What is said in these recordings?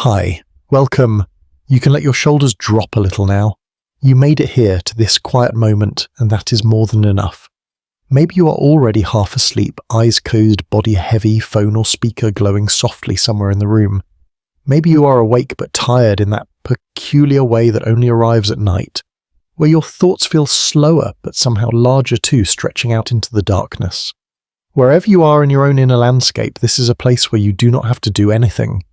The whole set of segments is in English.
Hi, welcome. You can let your shoulders drop a little now. You made it here to this quiet moment, and that is more than enough. Maybe you are already half asleep, eyes closed, body heavy, phone or speaker glowing softly somewhere in the room. Maybe you are awake but tired in that peculiar way that only arrives at night, where your thoughts feel slower but somehow larger too, stretching out into the darkness. Wherever you are in your own inner landscape, this is a place where you do not have to do anything.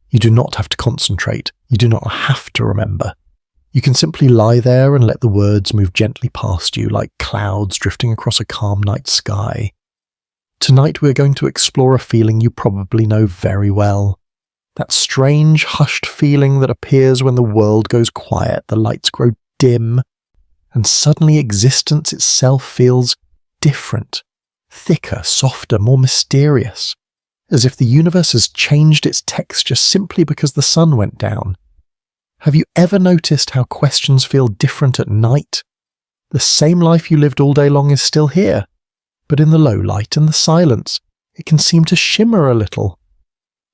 You do not have to concentrate. You do not have to remember. You can simply lie there and let the words move gently past you like clouds drifting across a calm night sky. Tonight we're going to explore a feeling you probably know very well. That strange, hushed feeling that appears when the world goes quiet, the lights grow dim, and suddenly existence itself feels different, thicker, softer, more mysterious. As if the universe has changed its texture simply because the sun went down. Have you ever noticed how questions feel different at night? The same life you lived all day long is still here, but in the low light and the silence, it can seem to shimmer a little.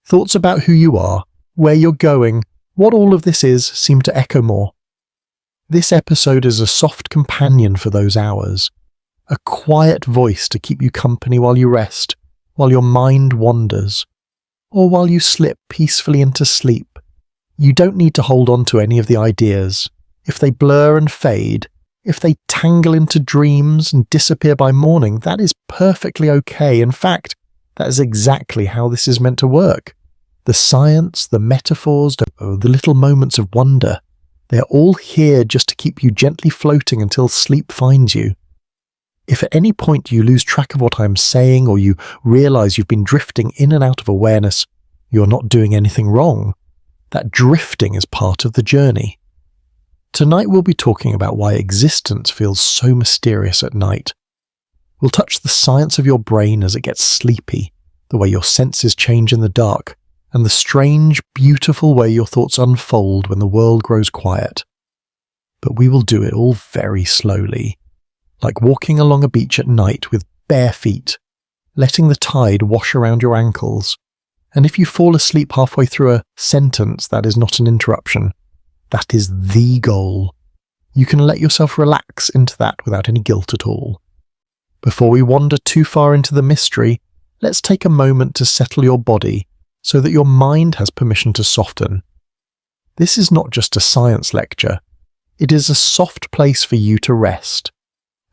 Thoughts about who you are, where you're going, what all of this is seem to echo more. This episode is a soft companion for those hours, a quiet voice to keep you company while you rest, while your mind wanders, or while you slip peacefully into sleep. You don't need to hold on to any of the ideas. If they blur and fade, if they tangle into dreams and disappear by morning, that is perfectly okay. In fact, that is exactly how this is meant to work. The science, the metaphors, the little moments of wonder, they are all here just to keep you gently floating until sleep finds you. If at any point you lose track of what I'm saying or you realize you've been drifting in and out of awareness, you're not doing anything wrong. That drifting is part of the journey. Tonight we'll be talking about why existence feels so mysterious at night. We'll touch the science of your brain as it gets sleepy, the way your senses change in the dark, and the strange, beautiful way your thoughts unfold when the world grows quiet. But we will do it all very slowly. Like walking along a beach at night with bare feet, letting the tide wash around your ankles. And if you fall asleep halfway through a sentence, that is not an interruption. That is the goal. You can let yourself relax into that without any guilt at all. Before we wander too far into the mystery, let's take a moment to settle your body so that your mind has permission to soften. This is not just a science lecture. It is a soft place for you to rest.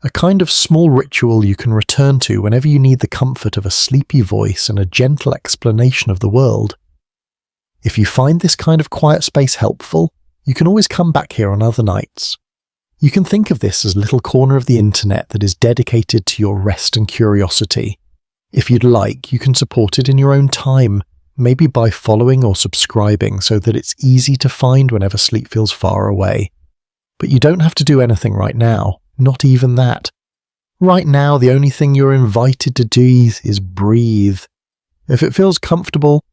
A kind of small ritual you can return to whenever you need the comfort of a sleepy voice and a gentle explanation of the world. If you find this kind of quiet space helpful, you can always come back here on other nights. You can think of this as a little corner of the internet that is dedicated to your rest and curiosity. If you'd like, you can support it in your own time, maybe by following or subscribing so that it's easy to find whenever sleep feels far away. But you don't have to do anything right now. Not even that. Right now, the only thing you're invited to do is breathe. If it feels comfortable,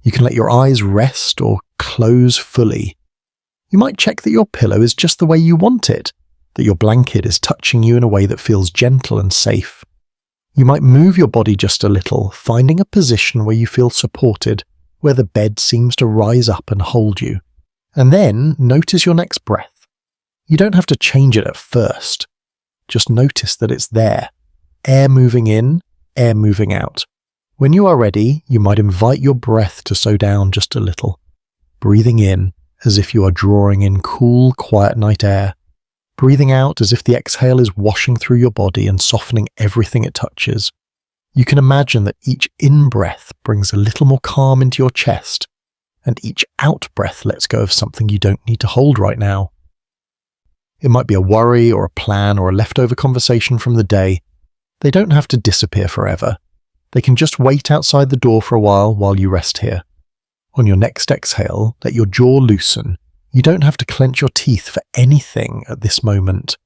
you can let your eyes rest or close fully. You might check that your pillow is just the way you want it, that your blanket is touching you in a way that feels gentle and safe. You might move your body just a little, finding a position where you feel supported, where the bed seems to rise up and hold you. And then notice your next breath. You don't have to change it at first. Just notice that it's there. Air moving in, air moving out. When you are ready, you might invite your breath to slow down just a little. Breathing in as if you are drawing in cool, quiet night air. Breathing out as if the exhale is washing through your body and softening everything it touches. You can imagine that each in-breath brings a little more calm into your chest, and each out-breath lets go of something you don't need to hold right now. It might be a worry or a plan or a leftover conversation from the day. They don't have to disappear forever. They can just wait outside the door for a while you rest here. On your next exhale, let your jaw loosen. You don't have to clench your teeth for anything at this moment.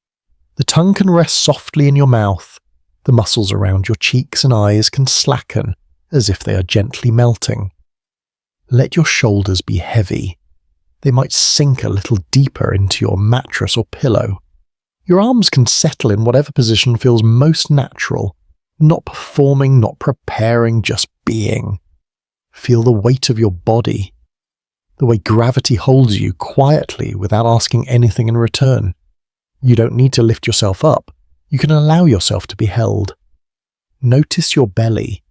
The tongue can rest softly in your mouth. The muscles around your cheeks and eyes can slacken as if they are gently melting. Let your shoulders be heavy. They might sink a little deeper into your mattress or pillow. Your arms can settle in whatever position feels most natural, not performing, not preparing, just being. Feel the weight of your body. the way gravity holds you quietly without asking anything in return. You don't need to lift yourself up. You can allow yourself to be held. Notice your belly.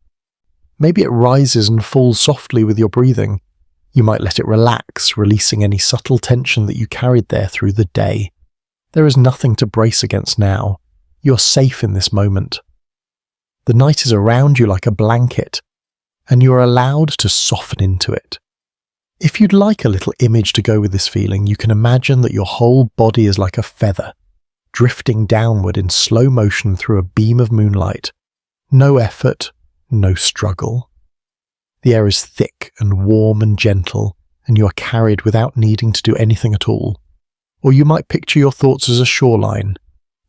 Maybe it rises and falls softly with your breathing. You might let it relax, releasing any subtle tension that you carried there through the day. There is nothing to brace against now. You're safe in this moment. The night is around you like a blanket, and you are allowed to soften into it. If you'd like a little image to go with this feeling, you can imagine that your whole body is like a feather, drifting downward in slow motion through a beam of moonlight. No effort, no struggle. The air is thick and warm and gentle, and you are carried without needing to do anything at all. Or you might picture your thoughts as a shoreline.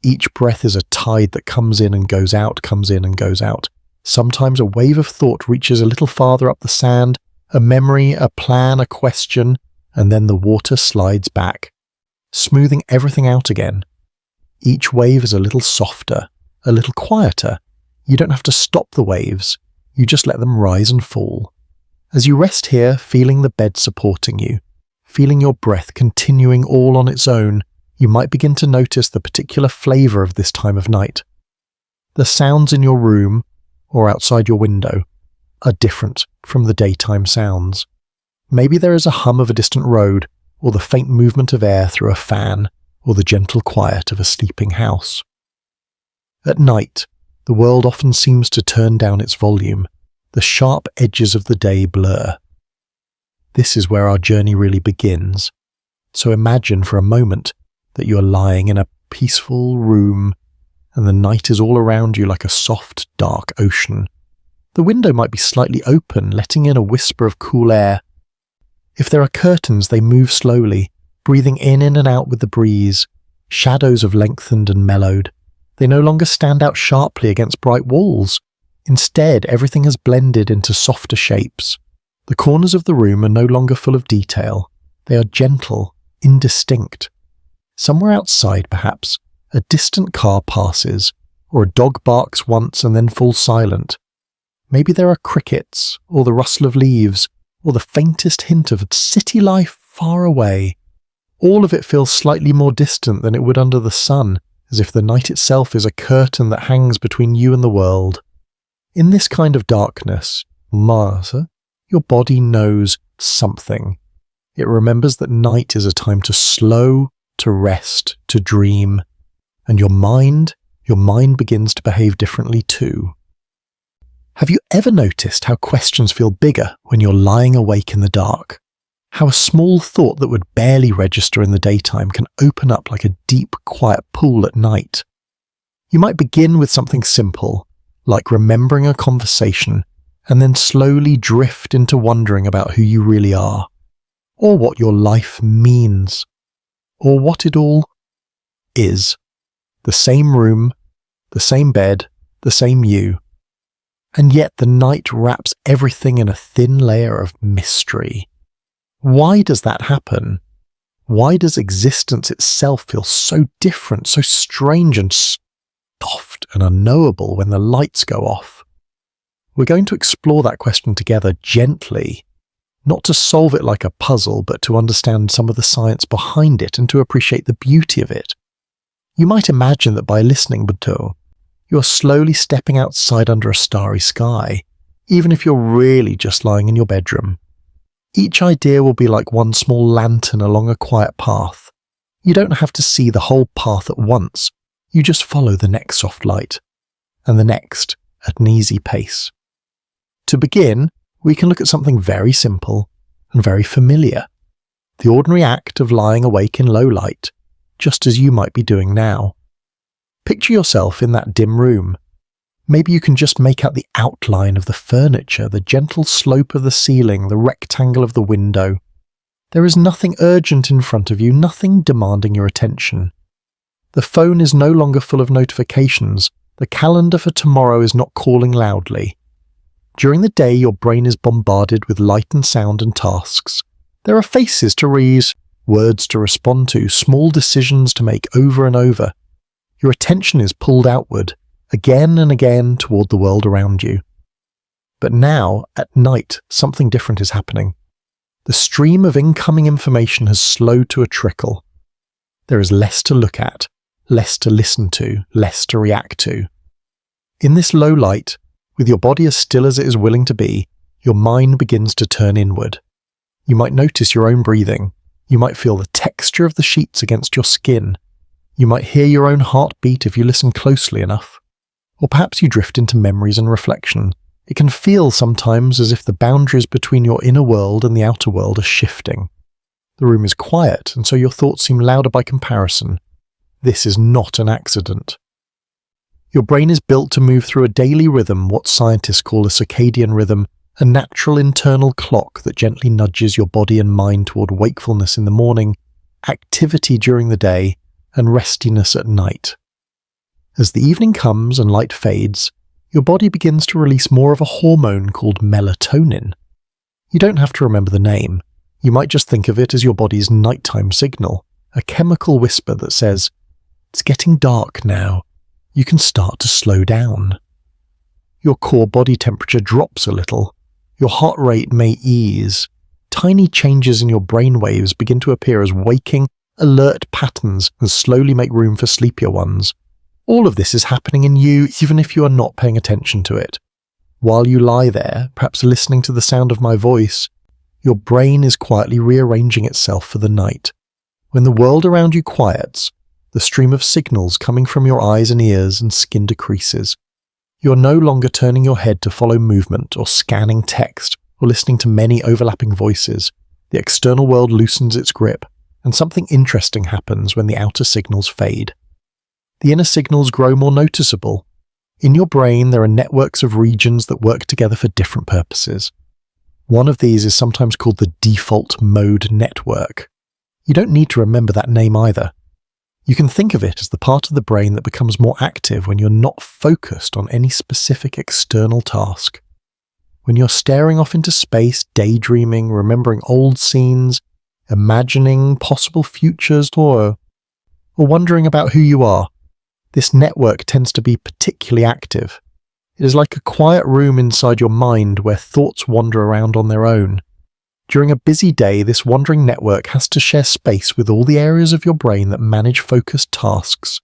Each breath is a tide that comes in and goes out, comes in and goes out. Sometimes a wave of thought reaches a little farther up the sand, a memory, a plan, a question, and then the water slides back, smoothing everything out again. Each wave is a little softer, a little quieter. You don't have to stop the waves. You just let them rise and fall. As you rest here, feeling the bed supporting you, feeling your breath continuing all on its own, you might begin to notice the particular flavour of this time of night. The sounds in your room, or outside your window, are different from the daytime sounds. Maybe there is a hum of a distant road, or the faint movement of air through a fan, or the gentle quiet of a sleeping house. At night, the world often seems to turn down its volume. The sharp edges of the day blur. This is where our journey really begins. So imagine for a moment that you are lying in a peaceful room and the night is all around you like a soft, dark ocean. The window might be slightly open, letting in a whisper of cool air. If there are curtains, they move slowly, breathing in and out with the breeze. Shadows have lengthened and mellowed. They no longer stand out sharply against bright walls. Instead, everything has blended into softer shapes. The corners of the room are no longer full of detail. They are gentle, indistinct. Somewhere outside, perhaps, a distant car passes, or a dog barks once and then falls silent. Maybe there are crickets, or the rustle of leaves, or the faintest hint of city life far away. All of it feels slightly more distant than it would under the sun, as if the night itself is a curtain that hangs between you and the world. In this kind of darkness, your body knows something. It remembers that night is a time to slow, to rest, to dream. And your mind begins to behave differently too. Have you ever noticed how questions feel bigger when you're lying awake in the dark? How a small thought that would barely register in the daytime can open up like a deep, quiet pool at night. You might begin with something simple, like remembering a conversation, and then slowly drift into wondering about who you really are, or what your life means, or what it all is. The same room, the same bed, the same you. And yet the night wraps everything in a thin layer of mystery. Why does that happen? Why does existence itself feel so different, so strange and soft and unknowable when the lights go off? We're going to explore that question together gently, not to solve it like a puzzle, but to understand some of the science behind it and to appreciate the beauty of it. You might imagine that by listening to, you are slowly stepping outside under a starry sky, even if you're really just lying in your bedroom. Each idea will be like one small lantern along a quiet path. You don't have to see the whole path at once. You just follow the next soft light, and the next at an easy pace. To begin, we can look at something very simple and very familiar. The ordinary act of lying awake in low light, just as you might be doing now. Picture yourself in that dim room. Maybe you can just make out the outline of the furniture, the gentle slope of the ceiling, the rectangle of the window. There is nothing urgent in front of you, nothing demanding your attention. The phone is no longer full of notifications. The calendar for tomorrow is not calling loudly. During the day, your brain is bombarded with light and sound and tasks. There are faces to read, words to respond to, small decisions to make over and over. Your attention is pulled outward, again and again toward the world around you. But now, at night, something different is happening. The stream of incoming information has slowed to a trickle. There is less to look at, less to listen to, less to react to. In this low light, with your body as still as it is willing to be, your mind begins to turn inward. You might notice your own breathing. You might feel the texture of the sheets against your skin. You might hear your own heartbeat if you listen closely enough. Or perhaps you drift into memories and reflection. It can feel sometimes as if the boundaries between your inner world and the outer world are shifting. The room is quiet, and so your thoughts seem louder by comparison. This is not an accident. Your brain is built to move through a daily rhythm, what scientists call a circadian rhythm, a natural internal clock that gently nudges your body and mind toward wakefulness in the morning, activity during the day, and restiness at night. As the evening comes and light fades, your body begins to release more of a hormone called melatonin. You don't have to remember the name. You might just think of it as your body's nighttime signal, a chemical whisper that says, "It's getting dark now. You can start to slow down." Your core body temperature drops a little. Your heart rate may ease. Tiny changes in your brain waves begin to appear as waking, alert patterns and slowly make room for sleepier ones. All of this is happening in you even if you are not paying attention to it. While you lie there, perhaps listening to the sound of my voice, your brain is quietly rearranging itself for the night. When the world around you quiets, the stream of signals coming from your eyes and ears and skin decreases. You are no longer turning your head to follow movement or scanning text or listening to many overlapping voices. The external world loosens its grip, and something interesting happens when the outer signals fade. The inner signals grow more noticeable. In your brain, there are networks of regions that work together for different purposes. One of these is sometimes called the default mode network. You don't need to remember that name either. You can think of it as the part of the brain that becomes more active when you're not focused on any specific external task. When you're staring off into space, daydreaming, remembering old scenes, imagining possible futures, or wondering about who you are, this network tends to be particularly active. It is like a quiet room inside your mind where thoughts wander around on their own. During a busy day, this wandering network has to share space with all the areas of your brain that manage focused tasks.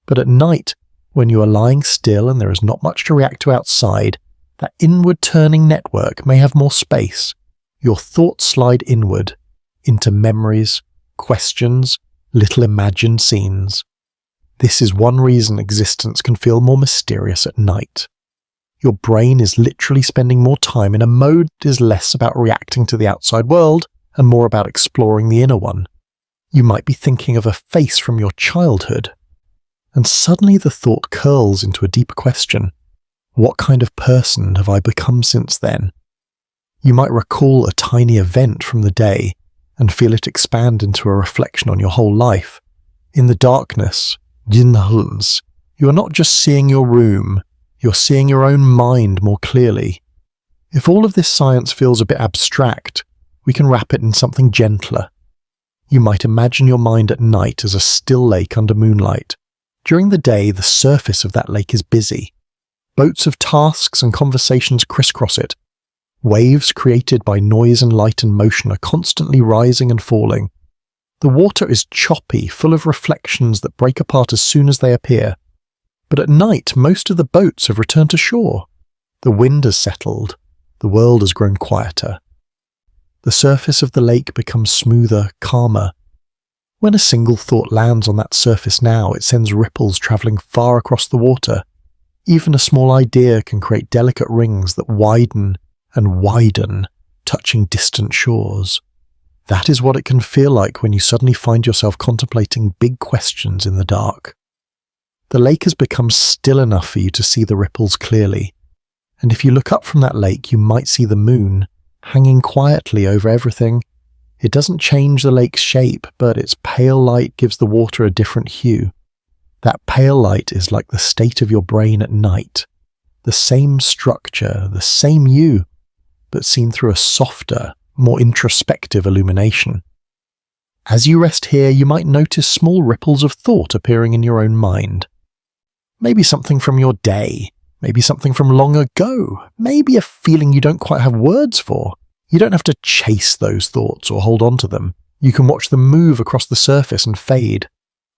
But at night, when you are lying still and there is not much to react to outside, that inward-turning network may have more space. Your thoughts slide inward, into memories, questions, little imagined scenes. This is one reason existence can feel more mysterious at night. Your brain is literally spending more time in a mode that is less about reacting to the outside world and more about exploring the inner one. You might be thinking of a face from your childhood, and suddenly the thought curls into a deeper question. What kind of person have I become since then? You might recall a tiny event from the day and feel it expand into a reflection on your whole life. In the darkness, you are not just seeing your room, you're seeing your own mind more clearly. If all of this science feels a bit abstract, we can wrap it in something gentler. You might imagine your mind at night as a still lake under moonlight. During the day, the surface of that lake is busy. Boats of tasks and conversations crisscross it. Waves created by noise and light and motion are constantly rising and falling. The water is choppy, full of reflections that break apart as soon as they appear. But at night, most of the boats have returned to shore. The wind has settled. The world has grown quieter. The surface of the lake becomes smoother, calmer. When a single thought lands on that surface now, it sends ripples travelling far across the water. Even a small idea can create delicate rings that widen and widen, touching distant shores. That is what it can feel like when you suddenly find yourself contemplating big questions in the dark. The lake has become still enough for you to see the ripples clearly, and if you look up from that lake, you might see the moon hanging quietly over everything. It doesn't change the lake's shape, but its pale light gives the water a different hue. That pale light is like the state of your brain at night. The same structure, the same you, but seen through a softer, more introspective illumination. As you rest here, you might notice small ripples of thought appearing in your own mind. Maybe something from your day, maybe something from long ago, maybe a feeling you don't quite have words for. You don't have to chase those thoughts or hold on to them. You can watch them move across the surface and fade.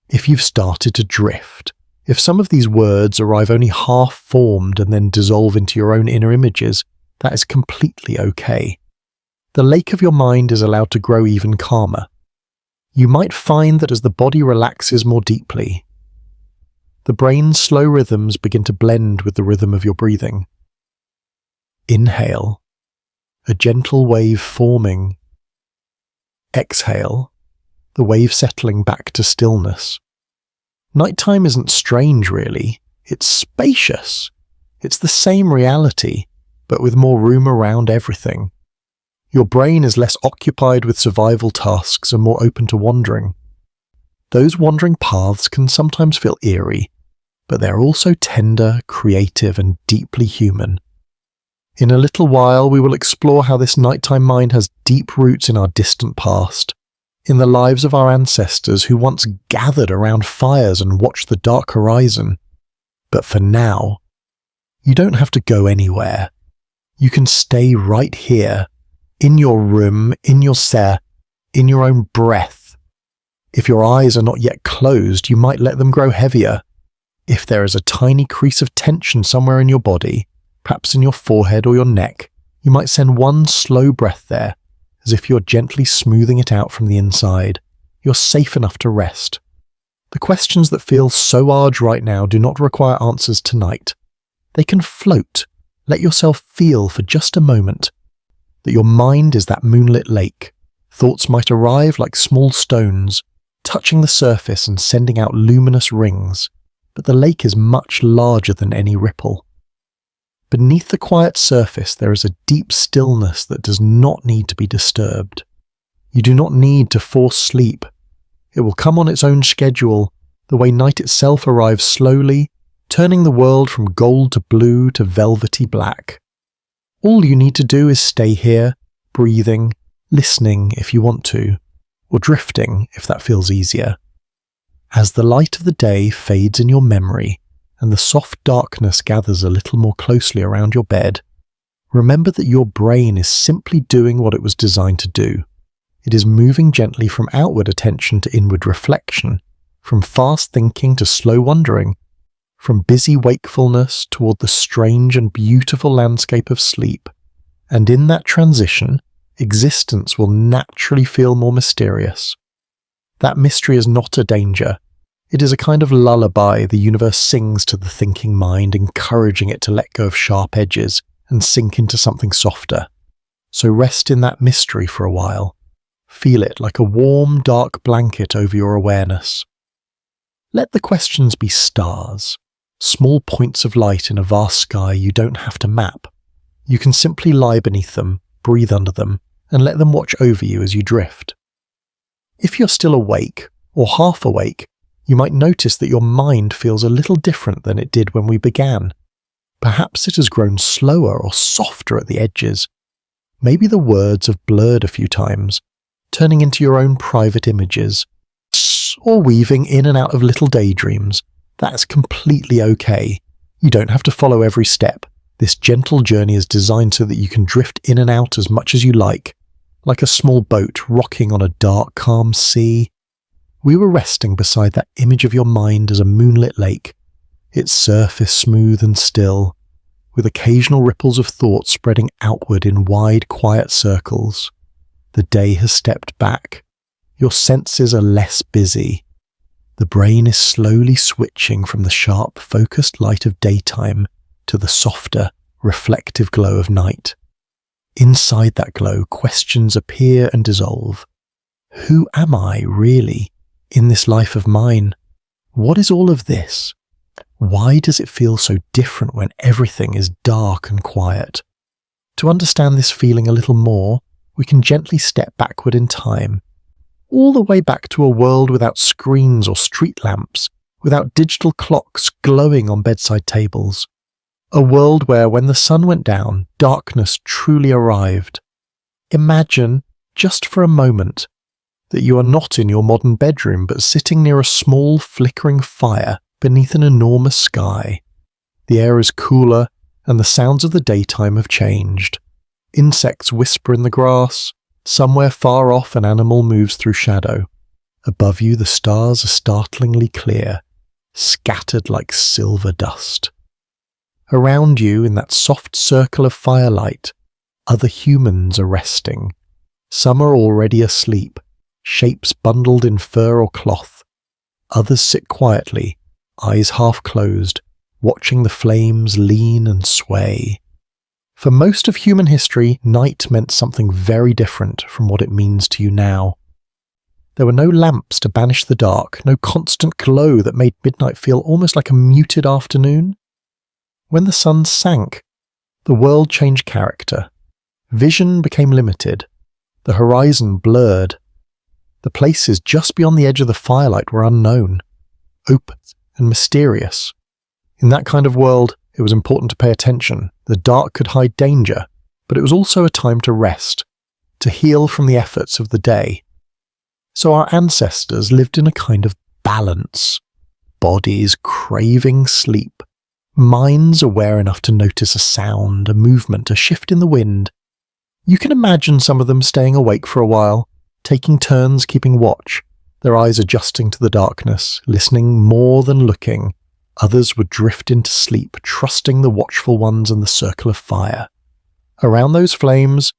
If you've started to drift, if some of these words arrive only half-formed and then dissolve into your own inner images, that is completely okay. The lake of your mind is allowed to grow even calmer. You might find that as the body relaxes more deeply, the brain's slow rhythms begin to blend with the rhythm of your breathing. Inhale, a gentle wave forming. Exhale, the wave settling back to stillness. Nighttime isn't strange, really. It's spacious. It's the same reality, but with more room around everything. Your brain is less occupied with survival tasks and more open to wandering. Those wandering paths can sometimes feel eerie, but they're also tender, creative, and deeply human. In a little while, we will explore how this nighttime mind has deep roots in our distant past, in the lives of our ancestors who once gathered around fires and watched the dark horizon. But for now, you don't have to go anywhere. You can stay right here, in your room, in your cell, in your own breath. If your eyes are not yet closed, you might let them grow heavier. If there is a tiny crease of tension somewhere in your body, perhaps in your forehead or your neck, you might send one slow breath there, as if you're gently smoothing it out from the inside. You're safe enough to rest. The questions that feel so large right now do not require answers tonight. They can float. Let yourself feel for just a moment that your mind is that moonlit lake. Thoughts might arrive like small stones, touching the surface and sending out luminous rings, but the lake is much larger than any ripple. Beneath the quiet surface there is a deep stillness that does not need to be disturbed. You do not need to force sleep. It will come on its own schedule, the way night itself arrives slowly, turning the world from gold to blue to velvety black. All you need to do is stay here, breathing, listening if you want to, or drifting if that feels easier. As the light of the day fades in your memory and the soft darkness gathers a little more closely around your bed, remember that your brain is simply doing what it was designed to do. It is moving gently from outward attention to inward reflection, from fast thinking to slow wondering, from busy wakefulness toward the strange and beautiful landscape of sleep. And in that transition, existence will naturally feel more mysterious. That mystery is not a danger. It is a kind of lullaby the universe sings to the thinking mind, encouraging it to let go of sharp edges and sink into something softer. So rest in that mystery for a while. Feel it like a warm, dark blanket over your awareness. Let the questions be stars, small points of light in a vast sky you don't have to map. You can simply lie beneath them, breathe under them, and let them watch over you as you drift. If you're still awake, or half awake, you might notice that your mind feels a little different than it did when we began. Perhaps it has grown slower or softer at the edges. Maybe the words have blurred a few times, turning into your own private images, or weaving in and out of little daydreams. That's completely okay. You don't have to follow every step. This gentle journey is designed so that you can drift in and out as much as you like a small boat rocking on a dark, calm sea. We were resting beside that image of your mind as a moonlit lake, its surface smooth and still, with occasional ripples of thought spreading outward in wide, quiet circles. The day has stepped back. Your senses are less busy. The brain is slowly switching from the sharp, focused light of daytime to the softer, reflective glow of night. Inside that glow, questions appear and dissolve. Who am I, really, in this life of mine? What is all of this? Why does it feel so different when everything is dark and quiet? To understand this feeling a little more, we can gently step backward in time, all the way back to a world without screens or street lamps, without digital clocks glowing on bedside tables. A world where, when the sun went down, darkness truly arrived. Imagine, just for a moment, that you are not in your modern bedroom but sitting near a small flickering fire beneath an enormous sky. The air is cooler and the sounds of the daytime have changed. Insects whisper in the grass. Somewhere far off an animal moves through shadow. Above you the stars are startlingly clear, scattered like silver dust. Around you, in that soft circle of firelight, other humans are resting. Some are already asleep, shapes bundled in fur or cloth. Others sit quietly, eyes half closed, watching the flames lean and sway. For most of human history, night meant something very different from what it means to you now. There were no lamps to banish the dark, no constant glow that made midnight feel almost like a muted afternoon. When the sun sank, the world changed character. Vision became limited. The horizon blurred. The places just beyond the edge of the firelight were unknown, open and mysterious. In that kind of world, it was important to pay attention. The dark could hide danger, but it was also a time to rest, to heal from the efforts of the day. So our ancestors lived in a kind of balance. Bodies craving sleep, minds aware enough to notice a sound, a movement, a shift in the wind. You can imagine some of them staying awake for a while, taking turns keeping watch, their eyes adjusting to the darkness, listening more than looking. Others would drift into sleep, trusting the watchful ones and the circle of fire. Around those flames,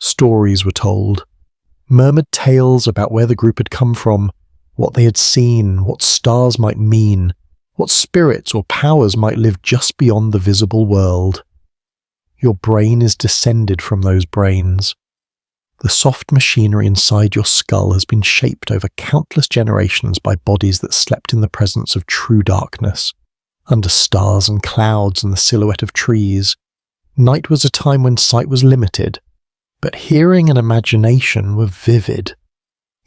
stories were told, murmured tales about where the group had come from, what they had seen, what stars might mean, what spirits or powers might live just beyond the visible world. Your brain is descended from those brains. The soft machinery inside your skull has been shaped over countless generations by bodies that slept in the presence of true darkness, under stars and clouds and the silhouette of trees. Night was a time when sight was limited, but hearing and imagination were vivid.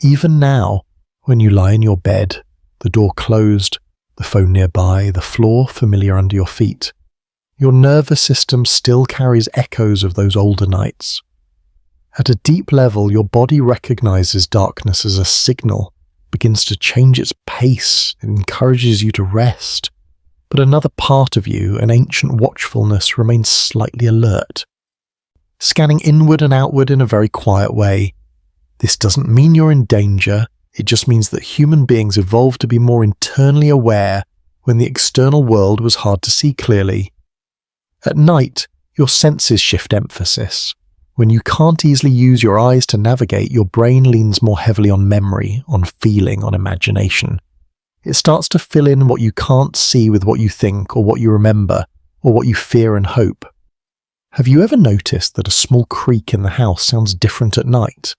Even now, when you lie in your bed, the door closed, the phone nearby, the floor familiar under your feet, your nervous system still carries echoes of those older nights. At a deep level, your body recognizes darkness as a signal, begins to change its pace, it encourages you to rest. But another part of you, an ancient watchfulness, remains slightly alert, scanning inward and outward in a very quiet way. This doesn't mean you're in danger, it just means that human beings evolved to be more internally aware when the external world was hard to see clearly. At night, your senses shift emphasis. When you can't easily use your eyes to navigate, your brain leans more heavily on memory, on feeling, on imagination. It starts to fill in what you can't see with what you think or what you remember or what you fear and hope. Have you ever noticed that a small creak in the house sounds different at night?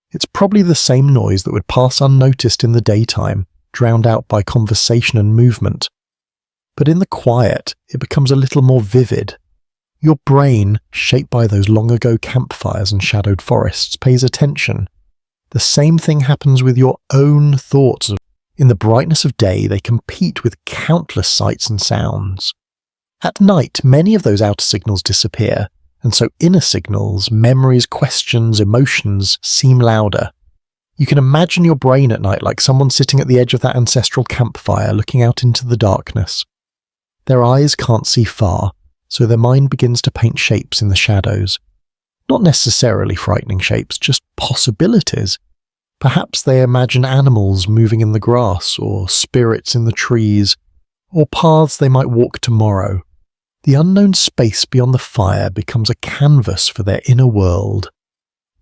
It's probably the same noise that would pass unnoticed in the daytime, drowned out by conversation and movement. But in the quiet, it becomes a little more vivid. Your brain, shaped by those long-ago campfires and shadowed forests, pays attention. The same thing happens with your own thoughts. In the brightness of day, they compete with countless sights and sounds. At night, many of those outer signals disappear, and so inner signals, memories, questions, emotions seem louder. You can imagine your brain at night like someone sitting at the edge of that ancestral campfire looking out into the darkness. Their eyes can't see far, so their mind begins to paint shapes in the shadows. Not necessarily frightening shapes, just possibilities. Perhaps they imagine animals moving in the grass, or spirits in the trees, or paths they might walk tomorrow. The unknown space beyond the fire becomes a canvas for their inner world.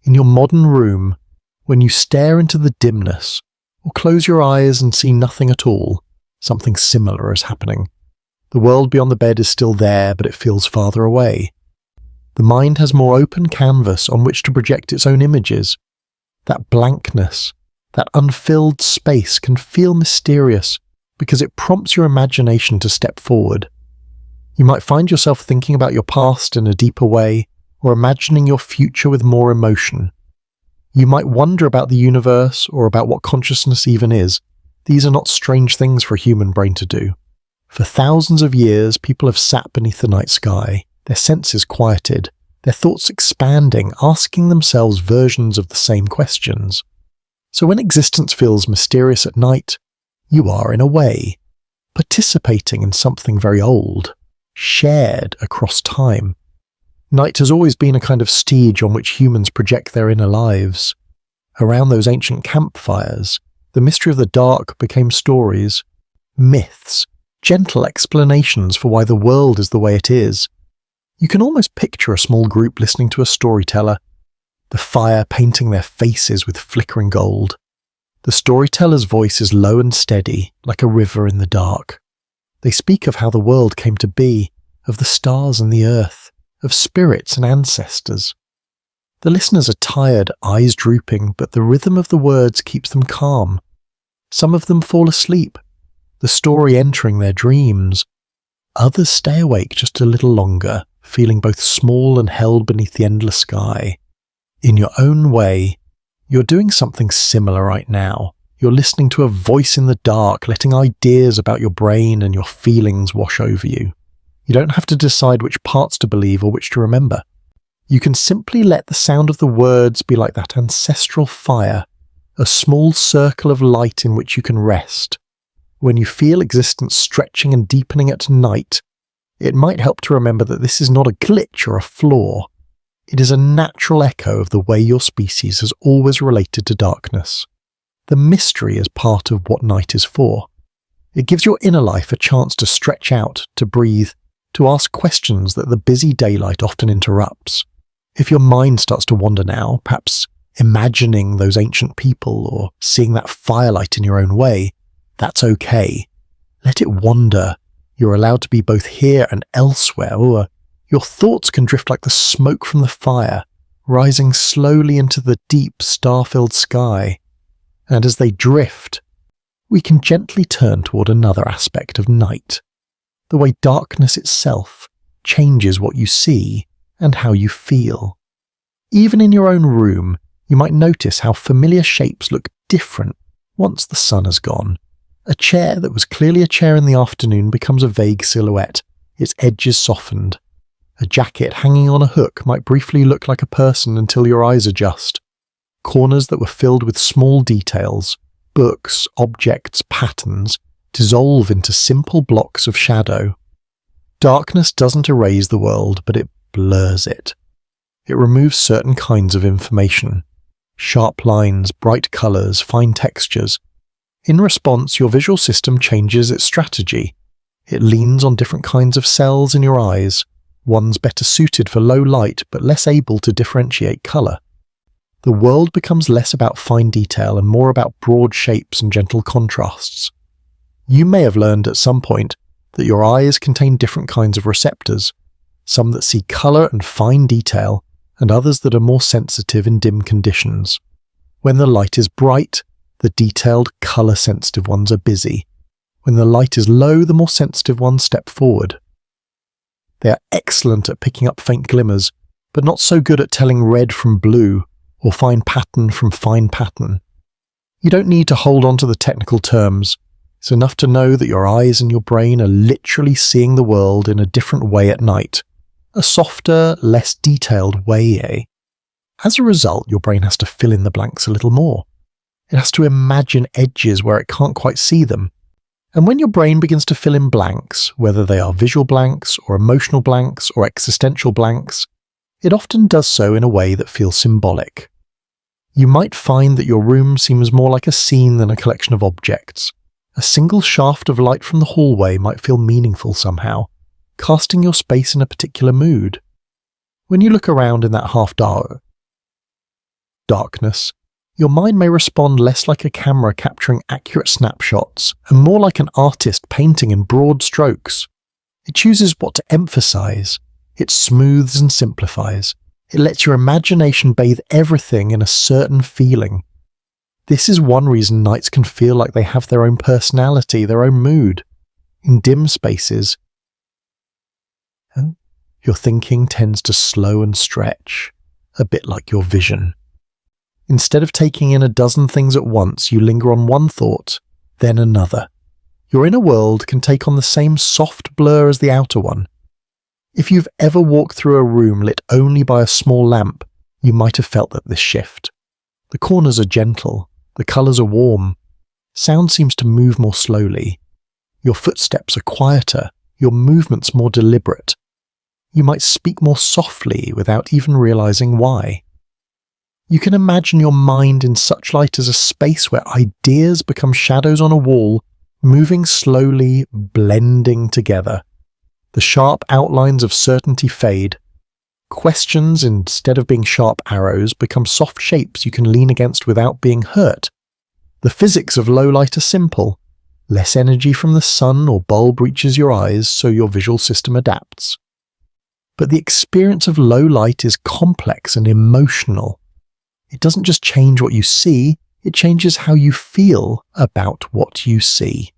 In your modern room, when you stare into the dimness, or close your eyes and see nothing at all, something similar is happening. The world beyond the bed is still there, but it feels farther away. The mind has more open canvas on which to project its own images. That blankness, that unfilled space can feel mysterious because it prompts your imagination to step forward. You might find yourself thinking about your past in a deeper way, or imagining your future with more emotion. You might wonder about the universe or about what consciousness even is. These are not strange things for a human brain to do. For thousands of years, people have sat beneath the night sky, their senses quieted, their thoughts expanding, asking themselves versions of the same questions. So when existence feels mysterious at night, you are, in a way, participating in something very old, shared across time. Night has always been a kind of stage on which humans project their inner lives. Around those ancient campfires, the mystery of the dark became stories, myths, gentle explanations for why the world is the way it is. You can almost picture a small group listening to a storyteller, the fire painting their faces with flickering gold. The storyteller's voice is low and steady, like a river in the dark. They speak of how the world came to be, of the stars and the earth, of spirits and ancestors. The listeners are tired, eyes drooping, but the rhythm of the words keeps them calm. Some of them fall asleep, the story entering their dreams. Others stay awake just a little longer, feeling both small and held beneath the endless sky. In your own way, you're doing something similar right now. You're listening to a voice in the dark, letting ideas about your brain and your feelings wash over you. You don't have to decide which parts to believe or which to remember. You can simply let the sound of the words be like that ancestral fire, a small circle of light in which you can rest. When you feel existence stretching and deepening at night, it might help to remember that this is not a glitch or a flaw. It is a natural echo of the way your species has always related to darkness. The mystery is part of what night is for. It gives your inner life a chance to stretch out, to breathe, to ask questions that the busy daylight often interrupts. If your mind starts to wander now, perhaps imagining those ancient people or seeing that firelight in your own way, that's okay. Let it wander. You're allowed to be both here and elsewhere, or your thoughts can drift like the smoke from the fire, rising slowly into the deep, star-filled sky. And as they drift, we can gently turn toward another aspect of night, the way darkness itself changes what you see and how you feel. Even in your own room, you might notice how familiar shapes look different once the sun has gone. A chair that was clearly a chair in the afternoon becomes a vague silhouette, its edges softened. A jacket hanging on a hook might briefly look like a person until your eyes adjust. Corners that were filled with small details, books, objects, patterns, dissolve into simple blocks of shadow. Darkness doesn't erase the world, but it blurs it. It removes certain kinds of information. Sharp lines, bright colours, fine textures. In response, your visual system changes its strategy. It leans on different kinds of cells in your eyes, ones better suited for low light but less able to differentiate colour. The world becomes less about fine detail and more about broad shapes and gentle contrasts. You may have learned at some point that your eyes contain different kinds of receptors, some that see colour and fine detail, and others that are more sensitive in dim conditions. When the light is bright, the detailed, colour-sensitive ones are busy. When the light is low, the more sensitive ones step forward. They are excellent at picking up faint glimmers, but not so good at telling red from blue, or fine pattern from fine pattern. You don't need to hold on to the technical terms. It's enough to know that your eyes and your brain are literally seeing the world in a different way at night. A softer, less detailed way, eh? As a result, your brain has to fill in the blanks a little more. It has to imagine edges where it can't quite see them. And when your brain begins to fill in blanks, whether they are visual blanks or emotional blanks or existential blanks, it often does so in a way that feels symbolic. You might find that your room seems more like a scene than a collection of objects. A single shaft of light from the hallway might feel meaningful somehow, casting your space in a particular mood. When you look around in that darkness, your mind may respond less like a camera capturing accurate snapshots and more like an artist painting in broad strokes. It chooses what to emphasize. It smooths and simplifies. It lets your imagination bathe everything in a certain feeling. This is one reason nights can feel like they have their own personality, their own mood. In dim spaces, your thinking tends to slow and stretch, a bit like your vision. Instead of taking in a dozen things at once, you linger on one thought, then another. Your inner world can take on the same soft blur as the outer one. If you've ever walked through a room lit only by a small lamp, you might have felt this shift. The corners are gentle, the colours are warm, sound seems to move more slowly. Your footsteps are quieter, your movements more deliberate. You might speak more softly without even realizing why. You can imagine your mind in such light as a space where ideas become shadows on a wall, moving slowly, blending together. The sharp outlines of certainty fade. Questions, instead of being sharp arrows, become soft shapes you can lean against without being hurt. The physics of low light are simple. Less energy from the sun or bulb reaches your eyes, so your visual system adapts. But the experience of low light is complex and emotional. It doesn't just change what you see, it changes how you feel about what you see.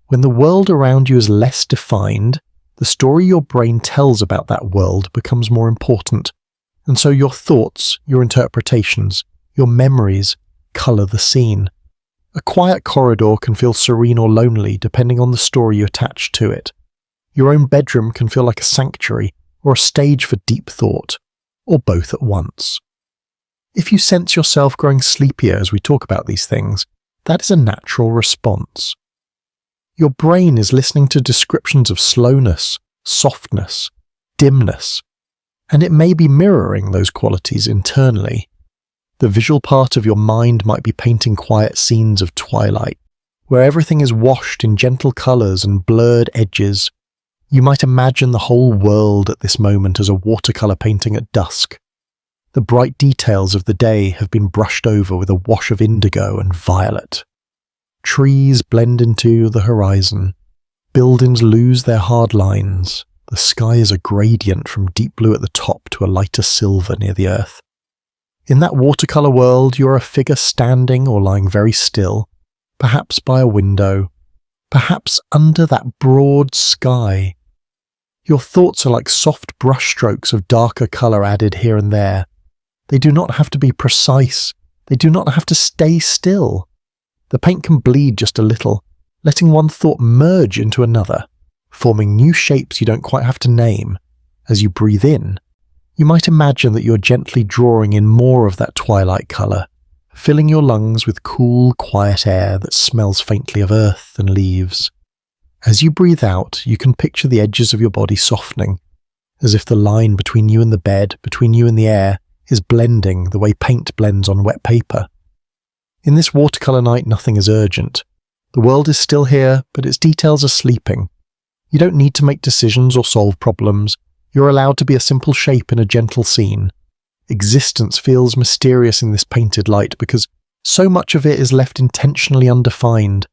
When the world around you is less defined, the story your brain tells about that world becomes more important, and so your thoughts, your interpretations, your memories colour the scene. A quiet corridor can feel serene or lonely depending on the story you attach to it. Your own bedroom can feel like a sanctuary or a stage for deep thought, or both at once. If you sense yourself growing sleepier as we talk about these things, that is a natural response. Your brain is listening to descriptions of slowness, softness, dimness, and it may be mirroring those qualities internally. The visual part of your mind might be painting quiet scenes of twilight, where everything is washed in gentle colours and blurred edges. You might imagine the whole world at this moment as a watercolour painting at dusk. The bright details of the day have been brushed over with a wash of indigo and violet. Trees blend into the horizon. Buildings lose their hard lines. The sky is a gradient from deep blue at the top to a lighter silver near the earth. In that watercolour world, you're a figure standing or lying very still, perhaps by a window, perhaps under that broad sky. Your thoughts are like soft brushstrokes of darker colour added here and there. They do not have to be precise. They do not have to stay still. The paint can bleed just a little, letting one thought merge into another, forming new shapes you don't quite have to name. As you breathe in, you might imagine that you're gently drawing in more of that twilight colour, filling your lungs with cool, quiet air that smells faintly of earth and leaves. As you breathe out, you can picture the edges of your body softening, as if the line between you and the bed, between you and the air, is blending the way paint blends on wet paper. In this watercolour night, nothing is urgent. The world is still here, but its details are sleeping. You don't need to make decisions or solve problems. You're allowed to be a simple shape in a gentle scene. Existence feels mysterious in this painted light because so much of it is left intentionally undefined.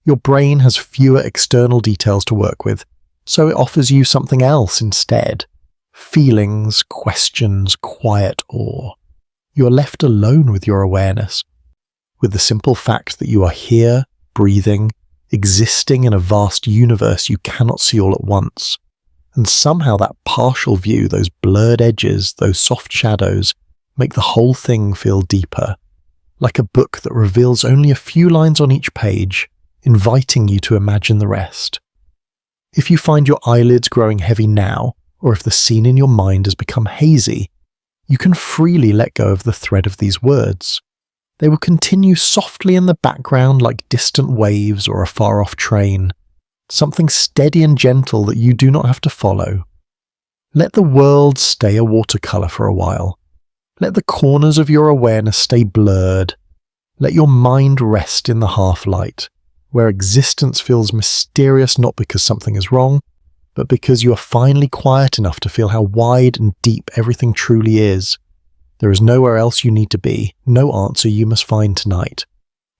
Your brain has fewer external details to work with, so it offers you something else instead. Feelings, questions, quiet awe. You are left alone with your awareness, with the simple fact that you are here, breathing, existing in a vast universe you cannot see all at once. And somehow that partial view, those blurred edges, those soft shadows, make the whole thing feel deeper, like a book that reveals only a few lines on each page, inviting you to imagine the rest. If you find your eyelids growing heavy now, or if the scene in your mind has become hazy, you can freely let go of the thread of these words. They will continue softly in the background like distant waves or a far-off train, something steady and gentle that you do not have to follow. Let the world stay a watercolour for a while. Let the corners of your awareness stay blurred. Let your mind rest in the half-light, where existence feels mysterious not because something is wrong, but because you are finally quiet enough to feel how wide and deep everything truly is. There is nowhere else you need to be, no answer you must find tonight.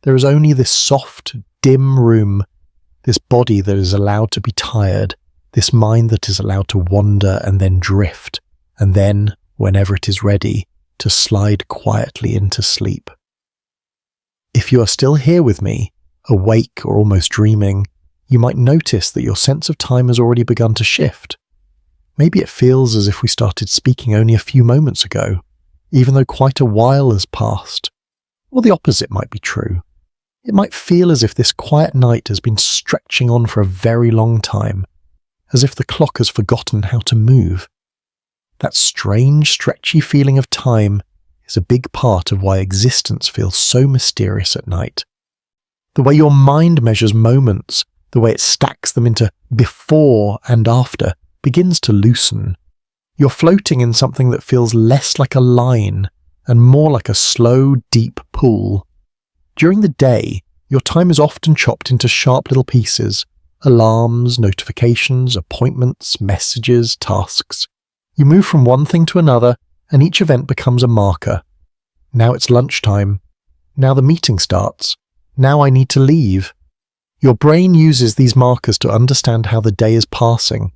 There is only this soft, dim room, this body that is allowed to be tired, this mind that is allowed to wander and then drift, and then, whenever it is ready, to slide quietly into sleep. If you are still here with me, awake or almost dreaming, you might notice that your sense of time has already begun to shift. Maybe it feels as if we started speaking only a few moments ago, even though quite a while has passed. Or the opposite might be true. It might feel as if this quiet night has been stretching on for a very long time, as if the clock has forgotten how to move. That strange, stretchy feeling of time is a big part of why existence feels so mysterious at night. The way your mind measures moments, the way it stacks them into before and after, begins to loosen. You're floating in something that feels less like a line and more like a slow, deep pool. During the day, your time is often chopped into sharp little pieces: alarms, notifications, appointments, messages, tasks. You move from one thing to another, and each event becomes a marker. Now it's lunchtime. Now the meeting starts. Now I need to leave. Your brain uses these markers to understand how the day is passing.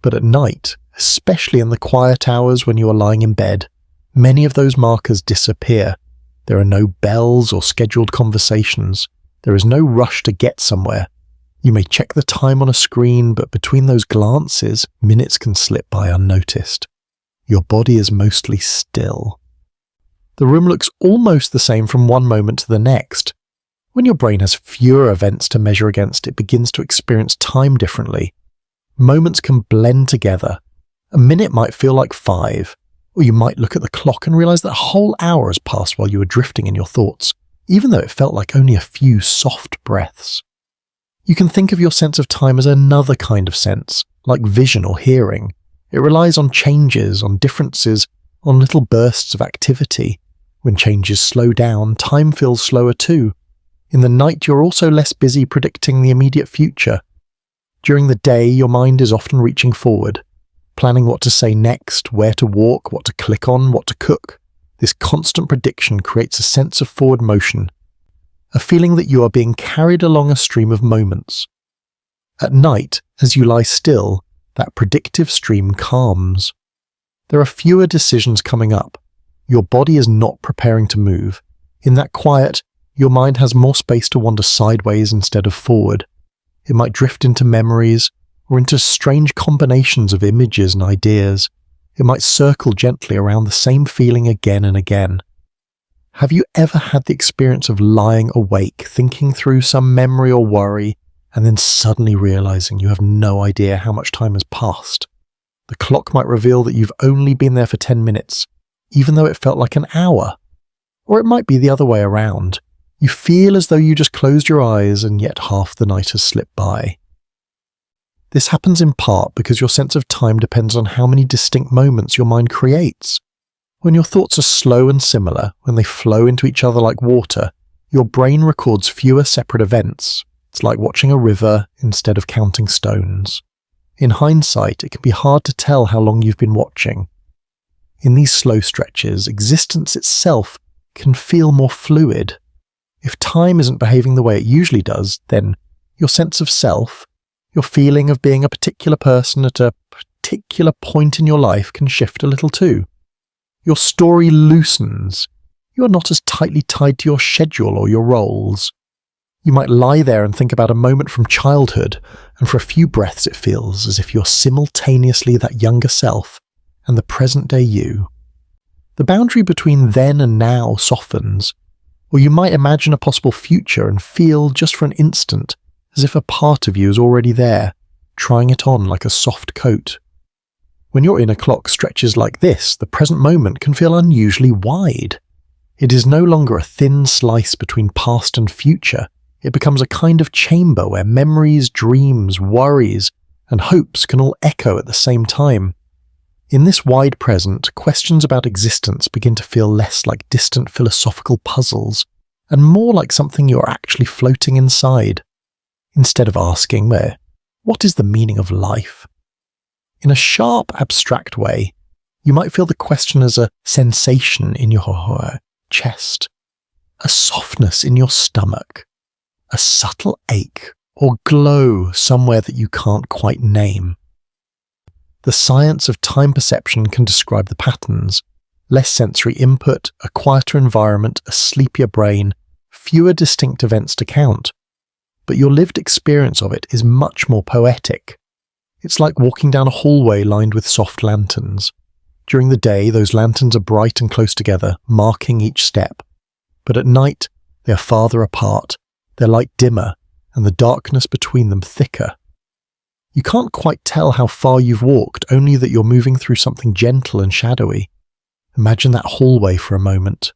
But at night, especially in the quiet hours when you are lying in bed, many of those markers disappear. There are no bells or scheduled conversations. There is no rush to get somewhere. You may check the time on a screen, but between those glances, minutes can slip by unnoticed. Your body is mostly still. The room looks almost the same from one moment to the next. When your brain has fewer events to measure against, it begins to experience time differently. Moments can blend together. A minute might feel like 5, or you might look at the clock and realize that a whole hour has passed while you were drifting in your thoughts, even though it felt like only a few soft breaths. You can think of your sense of time as another kind of sense, like vision or hearing. It relies on changes, on differences, on little bursts of activity. When changes slow down, time feels slower too. In the night, you're also less busy predicting the immediate future. During the day, your mind is often reaching forward, planning what to say next, where to walk, what to click on, what to cook. This constant prediction creates a sense of forward motion, a feeling that you are being carried along a stream of moments. At night, as you lie still, that predictive stream calms. There are fewer decisions coming up. Your body is not preparing to move. In that quiet, your mind has more space to wander sideways instead of forward. It might drift into memories or into strange combinations of images and ideas. It might circle gently around the same feeling again and again. Have you ever had the experience of lying awake, thinking through some memory or worry, and then suddenly realizing you have no idea how much time has passed? The clock might reveal that you've only been there for 10 minutes, even though it felt like an hour. Or it might be the other way around. You feel as though you just closed your eyes and yet half the night has slipped by. This happens in part because your sense of time depends on how many distinct moments your mind creates. When your thoughts are slow and similar, when they flow into each other like water, your brain records fewer separate events. It's like watching a river instead of counting stones. In hindsight, it can be hard to tell how long you've been watching. In these slow stretches, existence itself can feel more fluid. If time isn't behaving the way it usually does, then your sense of self, your feeling of being a particular person at a particular point in your life can shift a little too. Your story loosens. You are not as tightly tied to your schedule or your roles. You might lie there and think about a moment from childhood, and for a few breaths it feels as if you're simultaneously that younger self and the present-day you. The boundary between then and now softens, or you might imagine a possible future and feel, just for an instant, as if a part of you is already there, trying it on like a soft coat. When your inner clock stretches like this, the present moment can feel unusually wide. It is no longer a thin slice between past and future. It becomes a kind of chamber where memories, dreams, worries, and hopes can all echo at the same time. In this wide present, questions about existence begin to feel less like distant philosophical puzzles, and more like something you're actually floating inside. Instead of asking, what is the meaning of life? In a sharp, abstract way, you might feel the question as a sensation in your chest, a softness in your stomach, a subtle ache or glow somewhere that you can't quite name. The science of time perception can describe the patterns: less sensory input, a quieter environment, a sleepier brain, fewer distinct events to count. But your lived experience of it is much more poetic. It's like walking down a hallway lined with soft lanterns. During the day, those lanterns are bright and close together, marking each step. But at night, they are farther apart, their light dimmer, and the darkness between them thicker. You can't quite tell how far you've walked, only that you're moving through something gentle and shadowy. Imagine that hallway for a moment.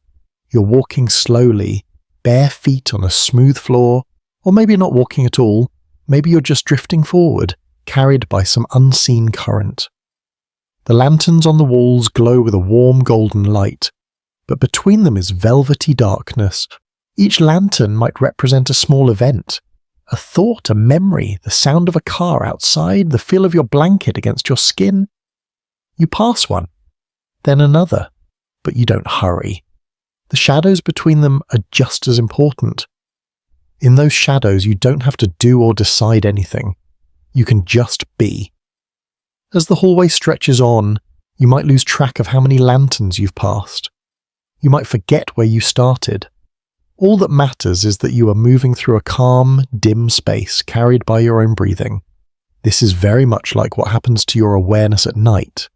You're walking slowly, bare feet on a smooth floor, or maybe not walking at all. Maybe you're just drifting forward, carried by some unseen current. The lanterns on the walls glow with a warm golden light, but between them is velvety darkness. Each lantern might represent a small event, a thought, a memory, the sound of a car outside, the feel of your blanket against your skin. You pass one, then another, but you don't hurry. The shadows between them are just as important. In those shadows, you don't have to do or decide anything. You can just be. As the hallway stretches on, you might lose track of how many lanterns you've passed. You might forget where you started. All that matters is that you are moving through a calm, dim space carried by your own breathing. This is very much like what happens to your awareness at night.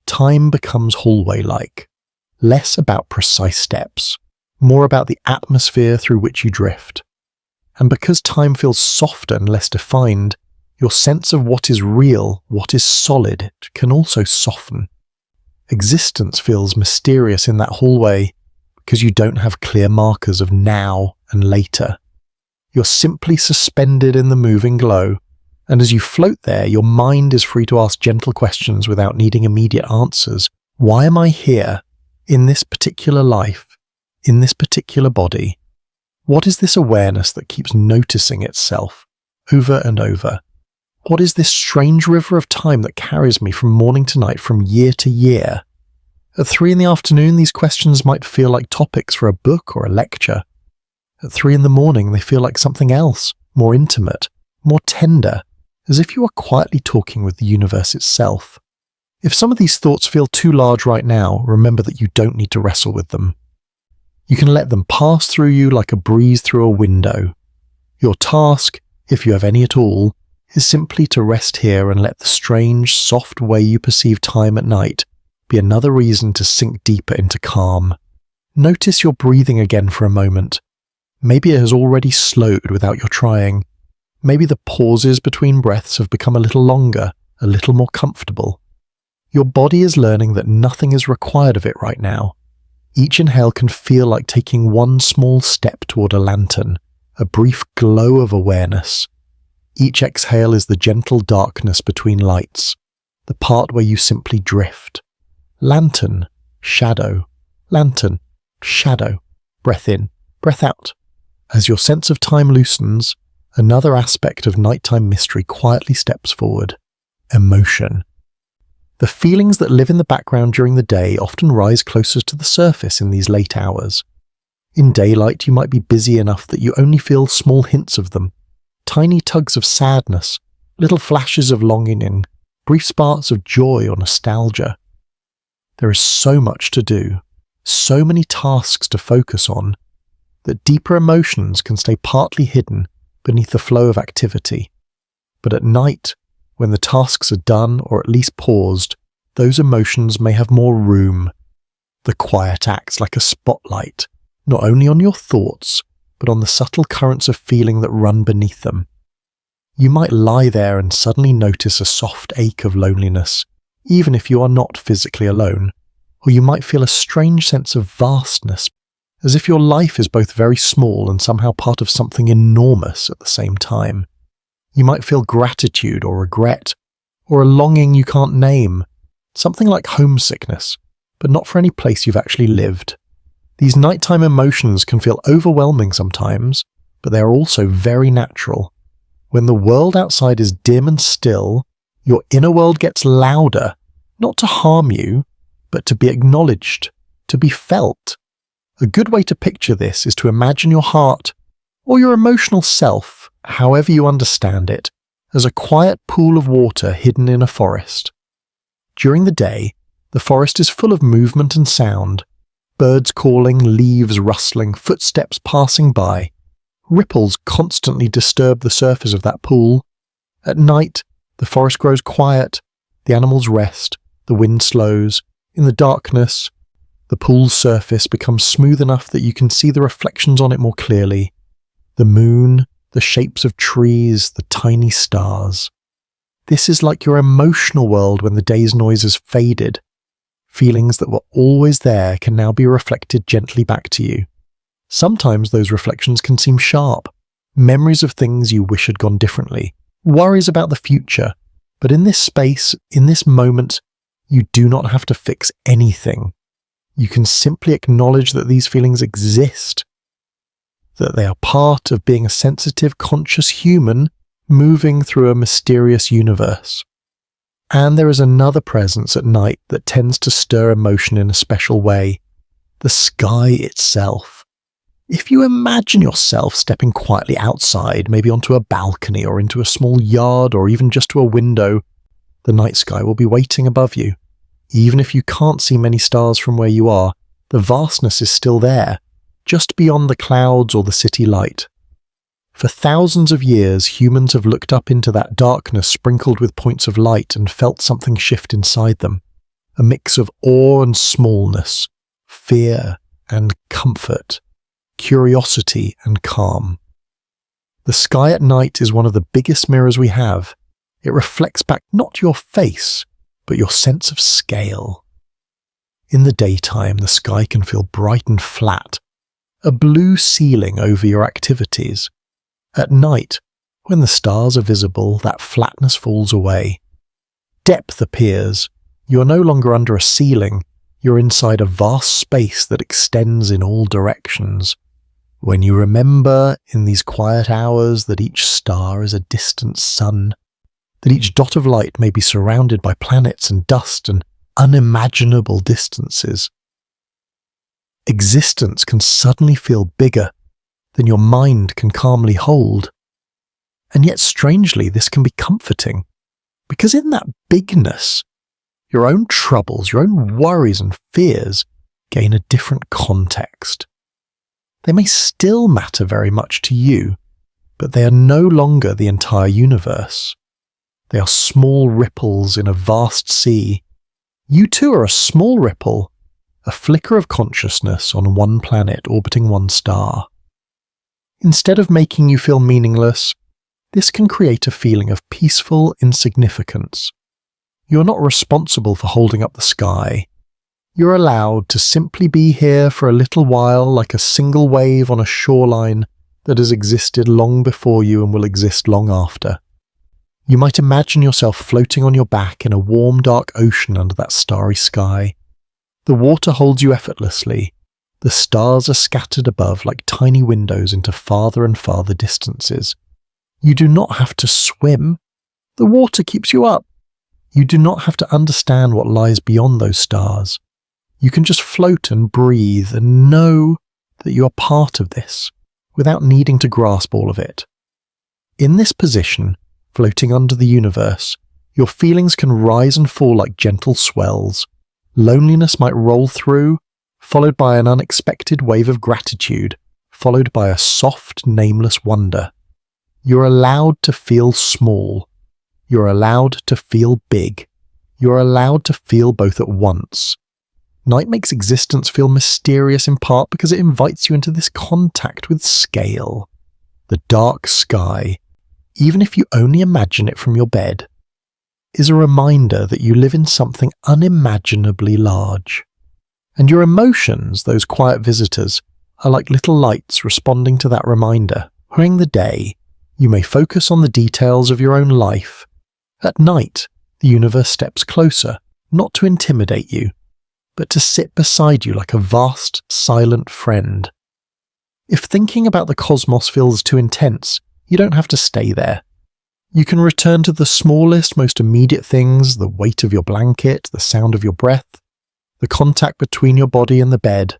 Time becomes hallway-like, less about precise steps, more about the atmosphere through which you drift. And because time feels softer and less defined, your sense of what is real, what is solid, can also soften. Existence feels mysterious in that hallway because you don't have clear markers of now and later. You're simply suspended in the moving glow, and as you float there, your mind is free to ask gentle questions without needing immediate answers. Why am I here, in this particular life, in this particular body? What is this awareness that keeps noticing itself over and over? What is this strange river of time that carries me from morning to night, from year to year? At 3 p.m, these questions might feel like topics for a book or a lecture. At 3 a.m, they feel like something else, more intimate, more tender, as if you are quietly talking with the universe itself. If some of these thoughts feel too large right now, remember that you don't need to wrestle with them. You can let them pass through you like a breeze through a window. Your task, if you have any at all, is simply to rest here and let the strange, soft way you perceive time at night be another reason to sink deeper into calm. Notice your breathing again for a moment. Maybe it has already slowed without your trying. Maybe the pauses between breaths have become a little longer, a little more comfortable. Your body is learning that nothing is required of it right now. Each inhale can feel like taking one small step toward a lantern, a brief glow of awareness. Each exhale is the gentle darkness between lights, the part where you simply drift. Lantern, shadow, lantern, shadow, breath in, breath out. As your sense of time loosens, another aspect of nighttime mystery quietly steps forward: emotion. The feelings that live in the background during the day often rise closer to the surface in these late hours. In daylight, you might be busy enough that you only feel small hints of them. Tiny tugs of sadness, little flashes of longing, brief sparks of joy or nostalgia. There is so much to do, so many tasks to focus on, that deeper emotions can stay partly hidden beneath the flow of activity. But at night, when the tasks are done or at least paused, those emotions may have more room. The quiet acts like a spotlight, not only on your thoughts, but on the subtle currents of feeling that run beneath them. You might lie there and suddenly notice a soft ache of loneliness, even if you are not physically alone, or you might feel a strange sense of vastness, as if your life is both very small and somehow part of something enormous at the same time. You might feel gratitude or regret, or a longing you can't name, something like homesickness, but not for any place you've actually lived. These nighttime emotions can feel overwhelming sometimes, but they are also very natural. When the world outside is dim and still, your inner world gets louder, not to harm you, but to be acknowledged, to be felt. A good way to picture this is to imagine your heart, or your emotional self, however you understand it, as a quiet pool of water hidden in a forest. During the day, the forest is full of movement and sound. Birds calling, leaves rustling, footsteps passing by. Ripples constantly disturb the surface of that pool. At night, the forest grows quiet, the animals rest, the wind slows. In the darkness, the pool's surface becomes smooth enough that you can see the reflections on it more clearly. The moon, the shapes of trees, the tiny stars. This is like your emotional world when the day's noise has faded. Feelings that were always there can now be reflected gently back to you. Sometimes those reflections can seem sharp, memories of things you wish had gone differently, worries about the future, but in this space, in this moment, You do not have to fix anything. You can simply acknowledge that these feelings exist, that they are part of being a sensitive, conscious human moving through a mysterious universe. And there is another presence at night that tends to stir emotion in a special way: the sky itself. If you imagine yourself stepping quietly outside, maybe onto a balcony or into a small yard or even just to a window, the night sky will be waiting above you. Even if you can't see many stars from where you are, the vastness is still there, just beyond the clouds or the city light. For thousands of years, humans have looked up into that darkness sprinkled with points of light and felt something shift inside them, a mix of awe and smallness, fear and comfort, curiosity and calm. The sky at night is one of the biggest mirrors we have. It reflects back not your face, but your sense of scale. In the daytime, the sky can feel bright and flat, a blue ceiling over your activities. At night, when the stars are visible, that flatness falls away. Depth appears. You are no longer under a ceiling, you're inside a vast space that extends in all directions. When you remember in these quiet hours that each star is a distant sun, that each dot of light may be surrounded by planets and dust and unimaginable distances, existence can suddenly feel bigger than your mind can calmly hold. And yet strangely, this can be comforting, because in that bigness, your own troubles, your own worries and fears gain a different context. They may still matter very much to you, but they are no longer the entire universe. They are small ripples in a vast sea. You too are a small ripple, a flicker of consciousness on one planet orbiting one star. Instead of making you feel meaningless, this can create a feeling of peaceful insignificance. You are not responsible for holding up the sky. You're allowed to simply be here for a little while, like a single wave on a shoreline that has existed long before you and will exist long after. You might imagine yourself floating on your back in a warm, dark ocean under that starry sky. The water holds you effortlessly. The stars are scattered above like tiny windows into farther and farther distances. You do not have to swim. The water keeps you up. You do not have to understand what lies beyond those stars. You can just float and breathe and know that you are part of this without needing to grasp all of it. In this position, floating under the universe, your feelings can rise and fall like gentle swells. Loneliness might roll through, followed by an unexpected wave of gratitude, followed by a soft, nameless wonder. You're allowed to feel small. You're allowed to feel big. You're allowed to feel both at once. Night makes existence feel mysterious in part because it invites you into this contact with scale. The dark sky, even if you only imagine it from your bed, is a reminder that you live in something unimaginably large. And your emotions, those quiet visitors, are like little lights responding to that reminder. During the day, you may focus on the details of your own life. At night, the universe steps closer, not to intimidate you, but to sit beside you like a vast, silent friend. If thinking about the cosmos feels too intense, you don't have to stay there. You can return to the smallest, most immediate things: the weight of your blanket, the sound of your breath, the contact between your body and the bed.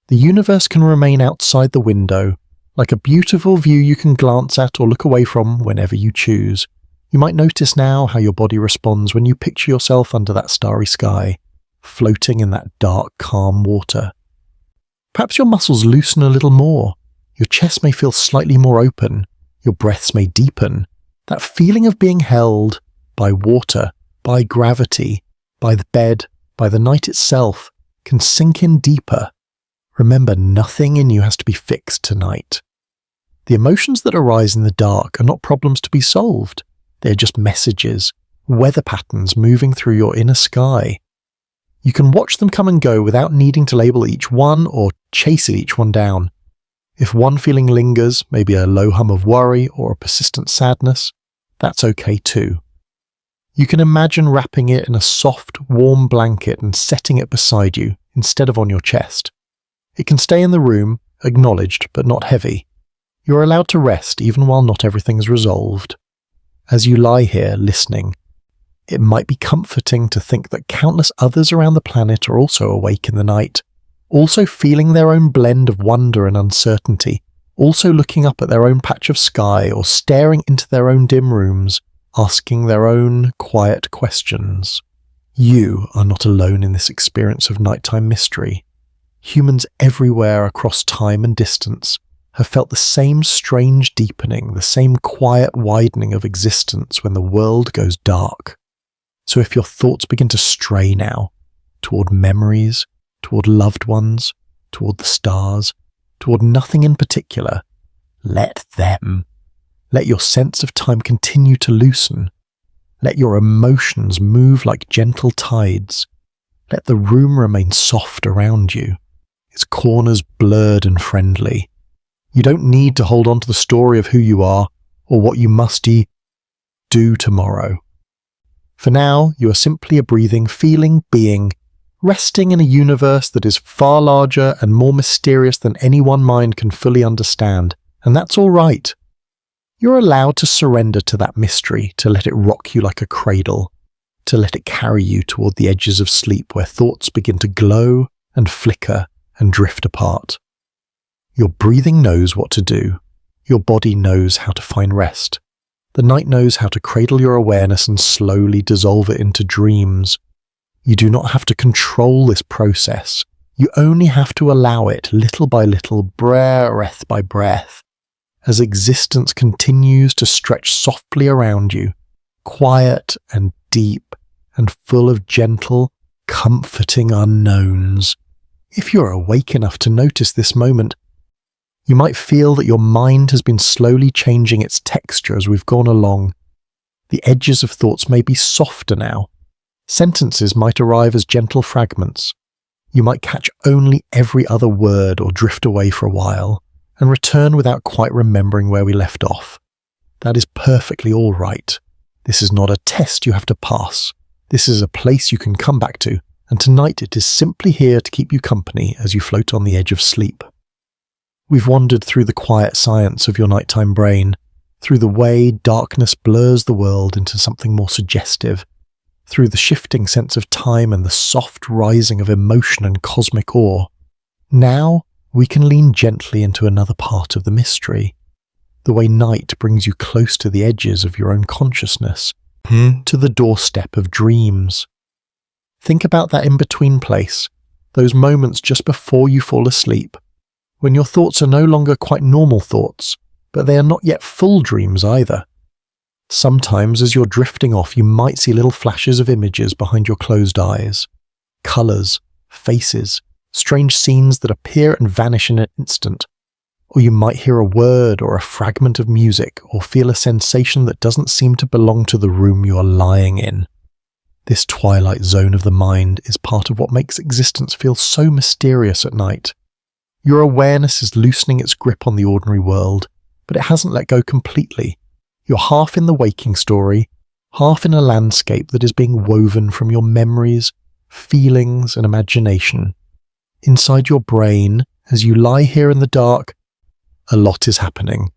The universe can remain outside the window, like a beautiful view you can glance at or look away from whenever you choose. You might notice now how your body responds when you picture yourself under that starry sky, floating in that dark, calm water. Perhaps your muscles loosen a little more. Your chest may feel slightly more open. Your breaths may deepen. That feeling of being held by water, by gravity, by the bed, by the night itself can sink in deeper. Remember, nothing in you has to be fixed tonight. The emotions that arise in the dark are not problems to be solved. They're just messages, weather patterns moving through your inner sky. You can watch them come and go without needing to label each one or chase each one down. If one feeling lingers, maybe a low hum of worry or a persistent sadness, that's okay too. You can imagine wrapping it in a soft, warm blanket and setting it beside you instead of on your chest. It can stay in the room, acknowledged but not heavy. You're allowed to rest even while not everything's resolved. As you lie here listening, it might be comforting to think that countless others around the planet are also awake in the night, also feeling their own blend of wonder and uncertainty, also looking up at their own patch of sky or staring into their own dim rooms, asking their own quiet questions. You are not alone in this experience of nighttime mystery. Humans everywhere across time and distance have felt the same strange deepening, the same quiet widening of existence when the world goes dark. So if your thoughts begin to stray now, toward memories, toward loved ones, toward the stars, toward nothing in particular, let them. Let your sense of time continue to loosen. Let your emotions move like gentle tides. Let the room remain soft around you, its corners blurred and friendly. You don't need to hold on to the story of who you are or what you must do tomorrow. For now, you are simply a breathing, feeling being, resting in a universe that is far larger and more mysterious than any one mind can fully understand, and that's all right. You're allowed to surrender to that mystery, to let it rock you like a cradle, to let it carry you toward the edges of sleep where thoughts begin to glow and flicker and drift apart. Your breathing knows what to do. Your body knows how to find rest. The night knows how to cradle your awareness and slowly dissolve it into dreams. You do not have to control this process. You only have to allow it little by little, breath by breath, as existence continues to stretch softly around you, quiet and deep and full of gentle, comforting unknowns. If you're awake enough to notice this moment, you might feel that your mind has been slowly changing its texture as we've gone along. The edges of thoughts may be softer now. Sentences might arrive as gentle fragments. You might catch only every other word or drift away for a while, and return without quite remembering where we left off. That is perfectly all right. This is not a test you have to pass. This is a place you can come back to, and tonight it is simply here to keep you company as you float on the edge of sleep. We've wandered through the quiet science of your nighttime brain, through the way darkness blurs the world into something more suggestive, through the shifting sense of time and the soft rising of emotion and cosmic awe. Now, we can lean gently into another part of the mystery, the way night brings you close to the edges of your own consciousness, to the doorstep of dreams. Think about that in-between place, those moments just before you fall asleep, when your thoughts are no longer quite normal thoughts, but they are not yet full dreams either. Sometimes as you're drifting off, you might see little flashes of images behind your closed eyes, colours, faces, strange scenes that appear and vanish in an instant. Or you might hear a word or a fragment of music, or feel a sensation that doesn't seem to belong to the room you are lying in. This twilight zone of the mind is part of what makes existence feel so mysterious at night. Your awareness is loosening its grip on the ordinary world, but it hasn't let go completely. You're half in the waking story, half in a landscape that is being woven from your memories, feelings, and imagination. Inside your brain, as you lie here in the dark, a lot is happening.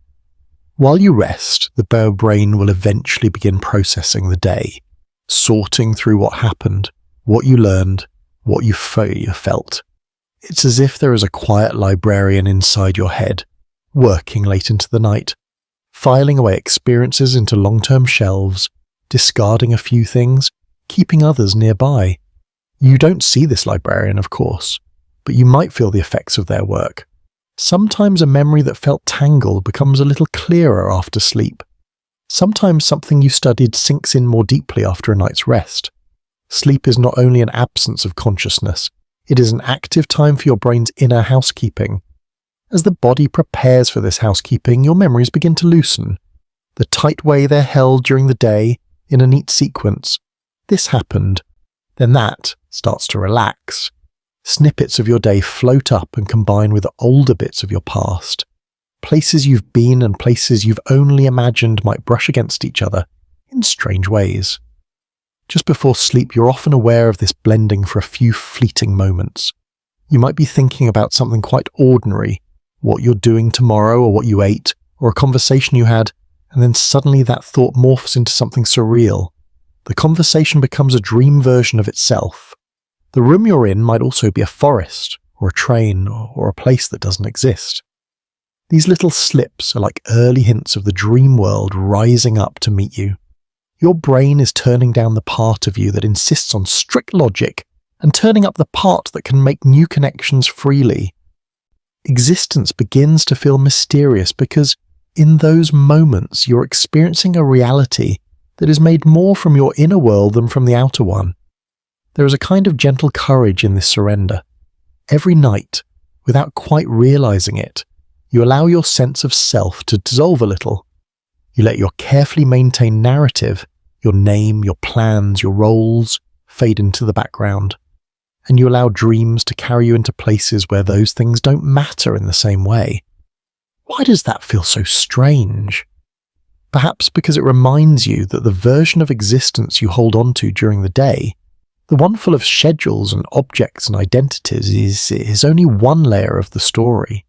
While you rest, the brain will eventually begin processing the day, sorting through what happened, what you learned, what you felt. It's as if there is a quiet librarian inside your head, working late into the night, filing away experiences into long-term shelves, discarding a few things, keeping others nearby. You don't see this librarian, of course, but you might feel the effects of their work. Sometimes a memory that felt tangled becomes a little clearer after sleep. Sometimes something you studied sinks in more deeply after a night's rest. Sleep is not only an absence of consciousness, it is an active time for your brain's inner housekeeping. As the body prepares for this housekeeping, your memories begin to loosen. The tight way they're held during the day, in a neat sequence. This happened. Then that starts to relax. Snippets of your day float up and combine with older bits of your past. Places you've been and places you've only imagined might brush against each other in strange ways. Just before sleep, you're often aware of this blending for a few fleeting moments. You might be thinking about something quite ordinary, what you're doing tomorrow or what you ate, or a conversation you had, and then suddenly that thought morphs into something surreal. The conversation becomes a dream version of itself. The room you're in might also be a forest, or a train, or a place that doesn't exist. These little slips are like early hints of the dream world rising up to meet you. Your brain is turning down the part of you that insists on strict logic and turning up the part that can make new connections freely. Existence begins to feel mysterious because in those moments you're experiencing a reality that is made more from your inner world than from the outer one. There is a kind of gentle courage in this surrender. Every night, without quite realizing it, you allow your sense of self to dissolve a little. You let your carefully maintained narrative, your name, your plans, your roles, fade into the background. And you allow dreams to carry you into places where those things don't matter in the same way. Why does that feel so strange? Perhaps because it reminds you that the version of existence you hold on to during the day, the one full of schedules and objects and identities, is only one layer of the story.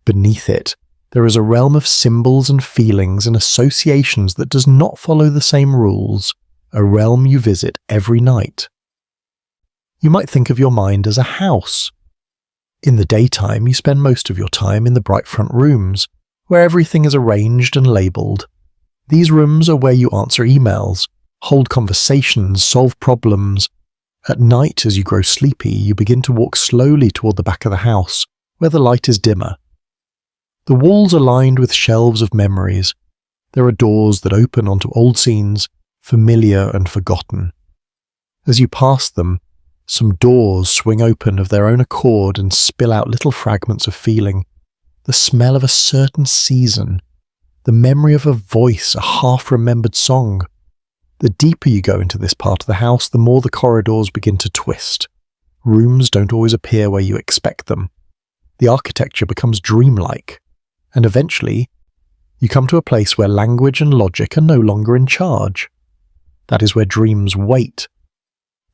Beneath it, there is a realm of symbols and feelings and associations that does not follow the same rules, a realm you visit every night. You might think of your mind as a house. In the daytime, you spend most of your time in the bright front rooms, where everything is arranged and labelled. These rooms are where you answer emails, hold conversations, solve problems. At night, as you grow sleepy, you begin to walk slowly toward the back of the house, where the light is dimmer. The walls are lined with shelves of memories. There are doors that open onto old scenes, familiar and forgotten. As you pass them, some doors swing open of their own accord and spill out little fragments of feeling, the smell of a certain season, the memory of a voice, a half-remembered song. The deeper you go into this part of the house, the more the corridors begin to twist. Rooms don't always appear where you expect them. The architecture becomes dreamlike, and eventually, you come to a place where language and logic are no longer in charge. That is where dreams wait.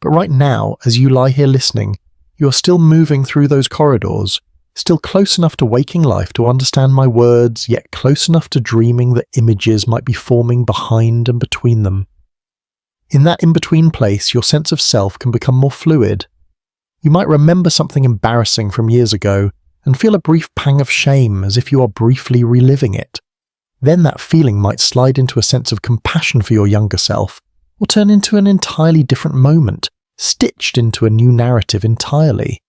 But right now, as you lie here listening, you are still moving through those corridors, still close enough to waking life to understand my words, yet close enough to dreaming that images might be forming behind and between them. In that in-between place, your sense of self can become more fluid. You might remember something embarrassing from years ago and feel a brief pang of shame as if you are briefly reliving it. Then that feeling might slide into a sense of compassion for your younger self, or turn into an entirely different moment, stitched into a new narrative entirely.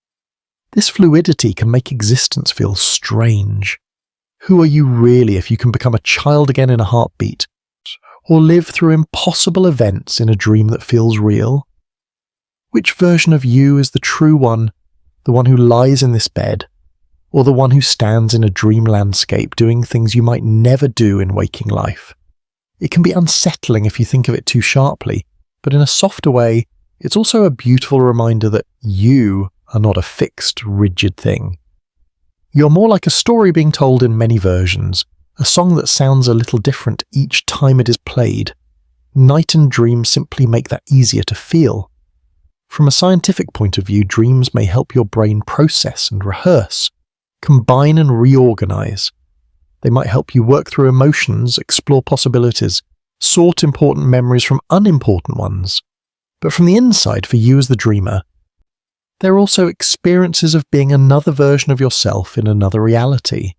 This fluidity can make existence feel strange. Who are you really if you can become a child again in a heartbeat, or live through impossible events in a dream that feels real? Which version of you is the true one, the one who lies in this bed, or the one who stands in a dream landscape doing things you might never do in waking life? It can be unsettling if you think of it too sharply, but in a softer way, it's also a beautiful reminder that you are not a fixed, rigid thing. You're more like a story being told in many versions, a song that sounds a little different each time it is played. Night and dream simply make that easier to feel. From a scientific point of view, dreams may help your brain process and rehearse, combine and reorganize. They might help you work through emotions, explore possibilities, sort important memories from unimportant ones. But from the inside, for you as the dreamer, they're also experiences of being another version of yourself in another reality.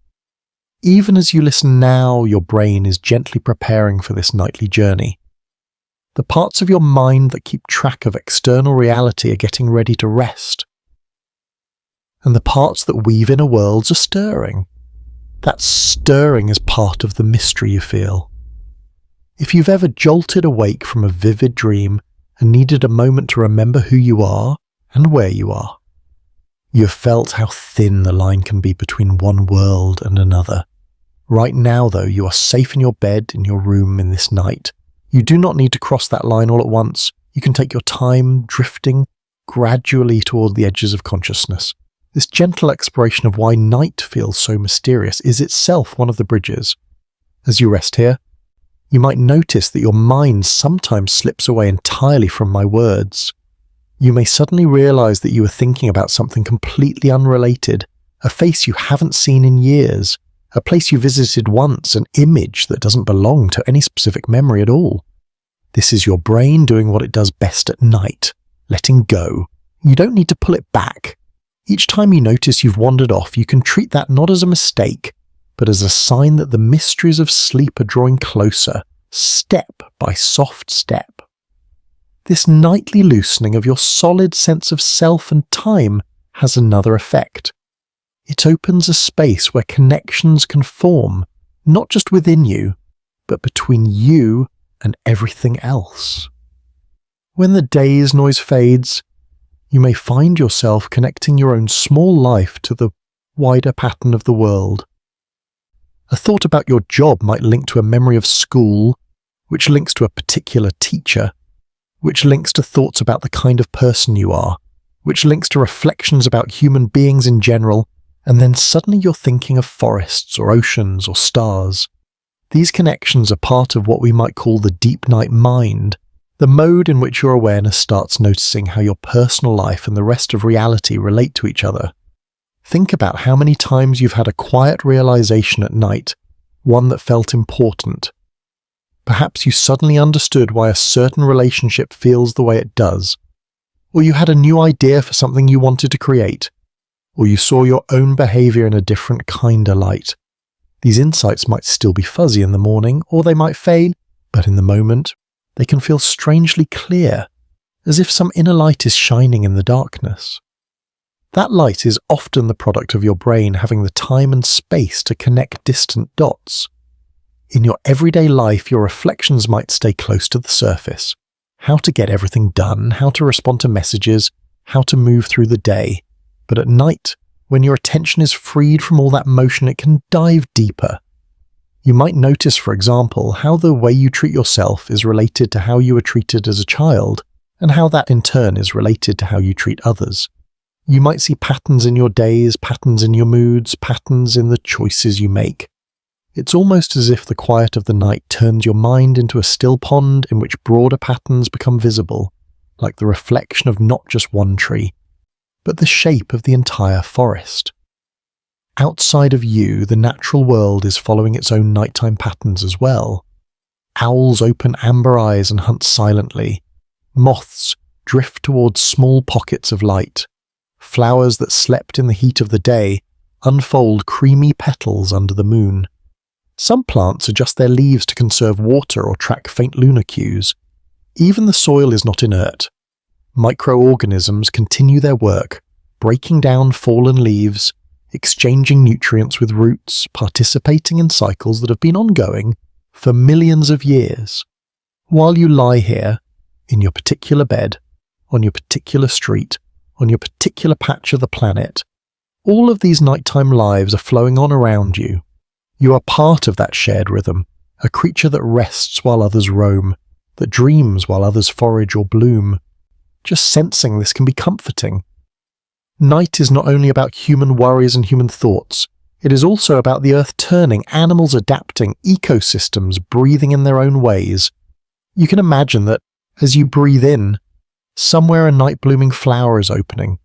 Even as you listen now, your brain is gently preparing for this nightly journey. The parts of your mind that keep track of external reality are getting ready to rest. And the parts that weave inner worlds are stirring. That stirring is part of the mystery you feel. If you've ever jolted awake from a vivid dream and needed a moment to remember who you are and where you are, you have felt how thin the line can be between one world and another. Right now, though, you are safe in your bed, in your room, in this night. You do not need to cross that line all at once. You can take your time, drifting gradually toward the edges of consciousness. This gentle exploration of why night feels so mysterious is itself one of the bridges. As you rest here, You might notice that your mind sometimes slips away entirely from my words. You may suddenly realize that you were thinking about something completely unrelated, a face you haven't seen in years, a place you visited once, an image that doesn't belong to any specific memory at all. This is your brain doing what it does best at night, letting go. You don't need to pull it back. Each time you notice you've wandered off, you can treat that not as a mistake, but as a sign that the mysteries of sleep are drawing closer, step by soft step. This nightly loosening of your solid sense of self and time has another effect. It opens a space where connections can form, not just within you, but between you and everything else. When the day's noise fades, you may find yourself connecting your own small life to the wider pattern of the world. A thought about your job might link to a memory of school, which links to a particular teacher, which links to thoughts about the kind of person you are, which links to reflections about human beings in general, and then suddenly you're thinking of forests or oceans or stars. These connections are part of what we might call the deep night mind, the mode in which your awareness starts noticing how your personal life and the rest of reality relate to each other. Think about how many times you've had a quiet realization at night, one that felt important. Perhaps you suddenly understood why a certain relationship feels the way it does, or you had a new idea for something you wanted to create, or you saw your own behavior in a different kinder light. These insights might still be fuzzy in the morning, or they might fade, but in the moment, they can feel strangely clear, as if some inner light is shining in the darkness. That light is often the product of your brain having the time and space to connect distant dots. In your everyday life, your reflections might stay close to the surface. How to get everything done, how to respond to messages, how to move through the day. But at night, when your attention is freed from all that motion, it can dive deeper. You might notice, for example, how the way you treat yourself is related to how you were treated as a child, and how that in turn is related to how you treat others. You might see patterns in your days, patterns in your moods, patterns in the choices you make. It's almost as if the quiet of the night turns your mind into a still pond in which broader patterns become visible, like the reflection of not just one tree, but the shape of the entire forest. Outside of you, the natural world is following its own nighttime patterns as well. Owls open amber eyes and hunt silently. Moths drift towards small pockets of light. Flowers that slept in the heat of the day unfold creamy petals under the moon. Some plants adjust their leaves to conserve water or track faint lunar cues. Even the soil is not inert. Microorganisms continue their work, breaking down fallen leaves, exchanging nutrients with roots, participating in cycles that have been ongoing for millions of years. While you lie here, in your particular bed, on your particular street, on your particular patch of the planet, all of these nighttime lives are flowing on around you. You are part of that shared rhythm, a creature that rests while others roam, that dreams while others forage or bloom. Just sensing this can be comforting. Night is not only about human worries and human thoughts, it is also about the earth turning, animals adapting, ecosystems breathing in their own ways. You can imagine that, as you breathe in, somewhere a night-blooming flower is opening.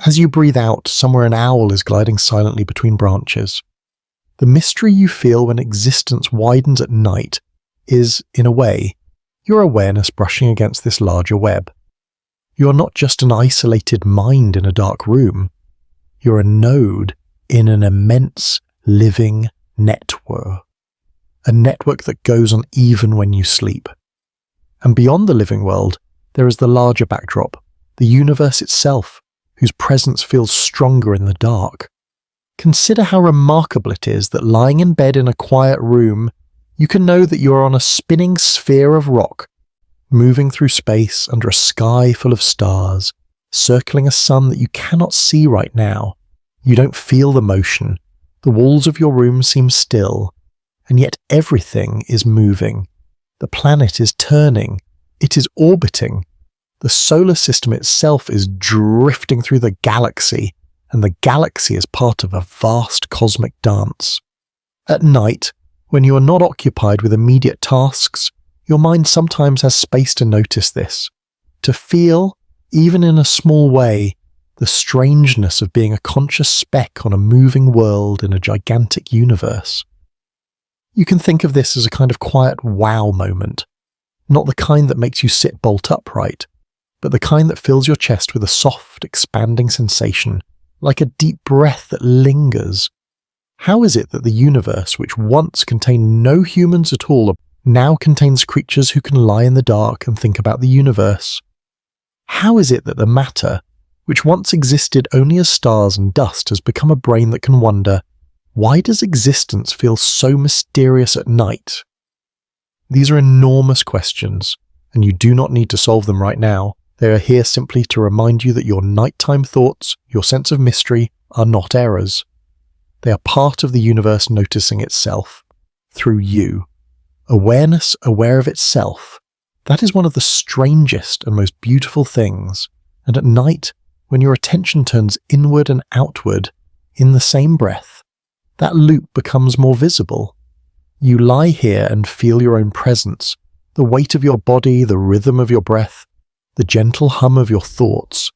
As you breathe out, somewhere an owl is gliding silently between branches. The mystery you feel when existence widens at night is, in a way, your awareness brushing against this larger web. You're not just an isolated mind in a dark room. You're a node in an immense living network. A network that goes on even when you sleep. And beyond the living world, there is the larger backdrop, the universe itself, whose presence feels stronger in the dark. Consider how remarkable it is that lying in bed in a quiet room, you can know that you are on a spinning sphere of rock, moving through space under a sky full of stars, circling a sun that you cannot see right now. You don't feel the motion. The walls of your room seem still, and yet everything is moving. The planet is turning. It is orbiting. The solar system itself is drifting through the galaxy, and the galaxy is part of a vast cosmic dance. At night, When you are not occupied with immediate tasks, your mind sometimes has space to notice this, to feel, even in a small way, the strangeness of being a conscious speck on a moving world in a gigantic universe. You can think of this as a kind of quiet wow moment, not the kind that makes you sit bolt upright, but the kind that fills your chest with a soft, expanding sensation, like a deep breath that lingers. How is it that the universe, which once contained no humans at all, now contains creatures who can lie in the dark and think about the universe? How is it that the matter, which once existed only as stars and dust, has become a brain that can wonder, why does existence feel so mysterious at night? These are enormous questions, and you do not need to solve them right now. They are here simply to remind you that your nighttime thoughts, your sense of mystery, are not errors. They are part of the universe noticing itself, through you. Awareness aware of itself, that is one of the strangest and most beautiful things, and at night, when your attention turns inward and outward, in the same breath, that loop becomes more visible. You lie here and feel your own presence, the weight of your body, the rhythm of your breath, the gentle hum of your thoughts.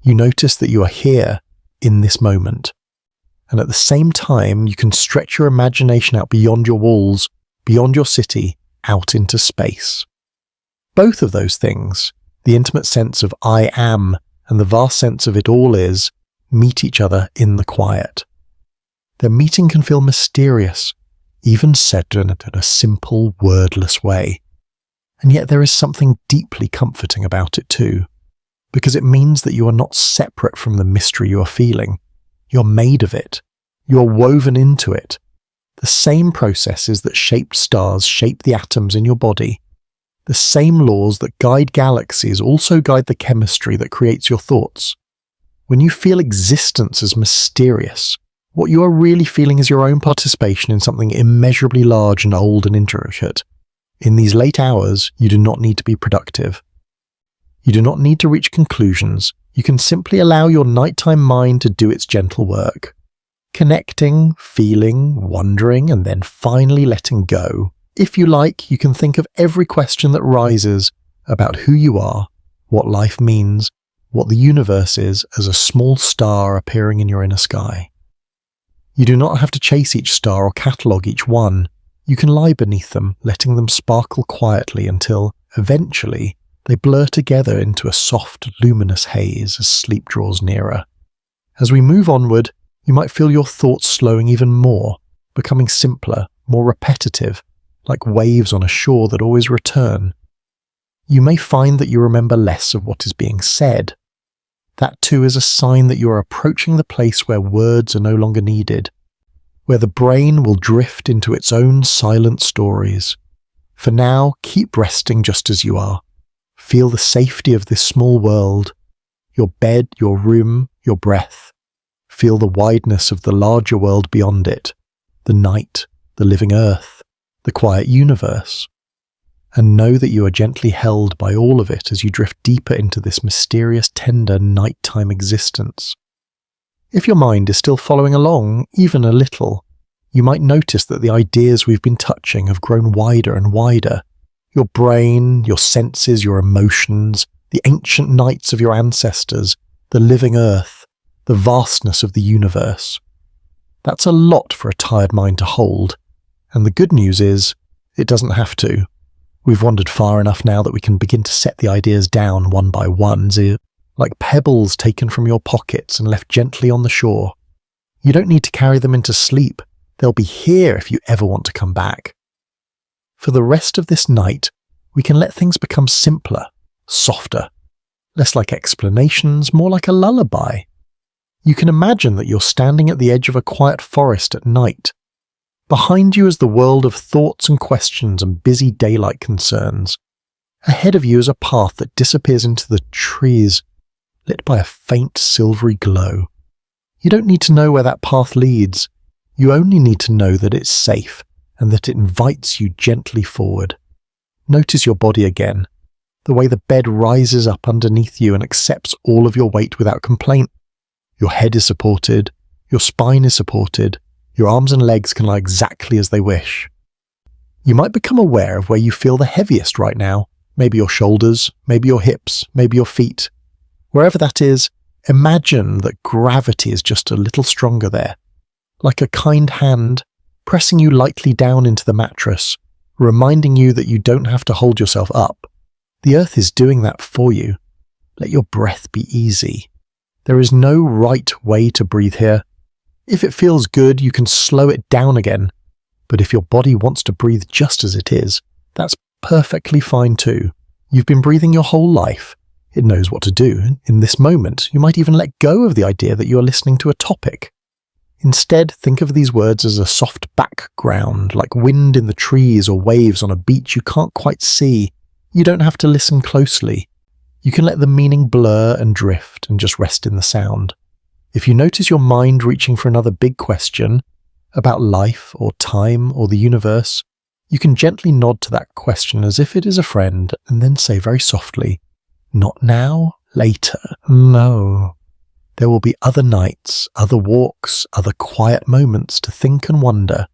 You notice that you are here, in this moment. And at the same time, you can stretch your imagination out beyond your walls, beyond your city, out into space. Both of those things, the intimate sense of I am and the vast sense of it all is, meet each other in the quiet. Their meeting can feel mysterious, even said in a simple, wordless way. And yet there is something deeply comforting about it too, because it means that you are not separate from the mystery you are feeling. You're made of it. You're woven into it. The same processes that shaped stars shape the atoms in your body. The same laws that guide galaxies also guide the chemistry that creates your thoughts. When you feel existence as mysterious, what you are really feeling is your own participation in something immeasurably large and old and intricate. In these late hours, you do not need to be productive. You do not need to reach conclusions. You can simply allow your nighttime mind to do its gentle work. Connecting, feeling, wondering, and then finally letting go. If you like, you can think of every question that rises about who you are, what life means, what the universe is as a small star appearing in your inner sky. You do not have to chase each star or catalogue each one. You can lie beneath them, letting them sparkle quietly until, eventually, they blur together into a soft, luminous haze as sleep draws nearer. As we move onward, you might feel your thoughts slowing even more, becoming simpler, more repetitive, like waves on a shore that always return. You may find that you remember less of what is being said. That too is a sign that you are approaching the place where words are no longer needed, where the brain will drift into its own silent stories. For now, keep resting just as you are. Feel the safety of this small world, your bed, your room, your breath. Feel the wideness of the larger world beyond it, the night, the living earth, the quiet universe. And know that you are gently held by all of it as you drift deeper into this mysterious, tender, nighttime existence. If your mind is still following along, even a little, you might notice that the ideas we've been touching have grown wider and wider. Your brain, your senses, your emotions, the ancient nights of your ancestors, the living earth, the vastness of the universe. That's a lot for a tired mind to hold, and the good news is, it doesn't have to. We've wandered far enough now that we can begin to set the ideas down one by one, like pebbles taken from your pockets and left gently on the shore. You don't need to carry them into sleep. They'll be here if you ever want to come back. For the rest of this night, we can let things become simpler, softer, less like explanations, more like a lullaby. You can imagine that you're standing at the edge of a quiet forest at night. Behind you is the world of thoughts and questions and busy daylight concerns. Ahead of you is a path that disappears into the trees, lit by a faint silvery glow. You don't need to know where that path leads. You only need to know that it's safe and that it invites you gently forward. Notice your body again, the way the bed rises up underneath you and accepts all of your weight without complaint. Your head is supported, your spine is supported, your arms and legs can lie exactly as they wish. You might become aware of where you feel the heaviest right now, maybe your shoulders, maybe your hips, maybe your feet. Wherever that is, imagine that gravity is just a little stronger there, like a kind hand pressing you lightly down into the mattress, reminding you that you don't have to hold yourself up. The earth is doing that for you. Let your breath be easy. There is no right way to breathe here. If it feels good, you can slow it down again. But if your body wants to breathe just as it is, that's perfectly fine too. You've been breathing your whole life. It knows what to do. In this moment, you might even let go of the idea that you are listening to a topic. Instead, think of these words as a soft background, like wind in the trees or waves on a beach you can't quite see. You don't have to listen closely. You can let the meaning blur and drift and just rest in the sound. If you notice your mind reaching for another big question about life or time or the universe, you can gently nod to that question as if it is a friend and then say very softly, "Not now, later. No." There will be other nights, other walks, other quiet moments to think and wonder.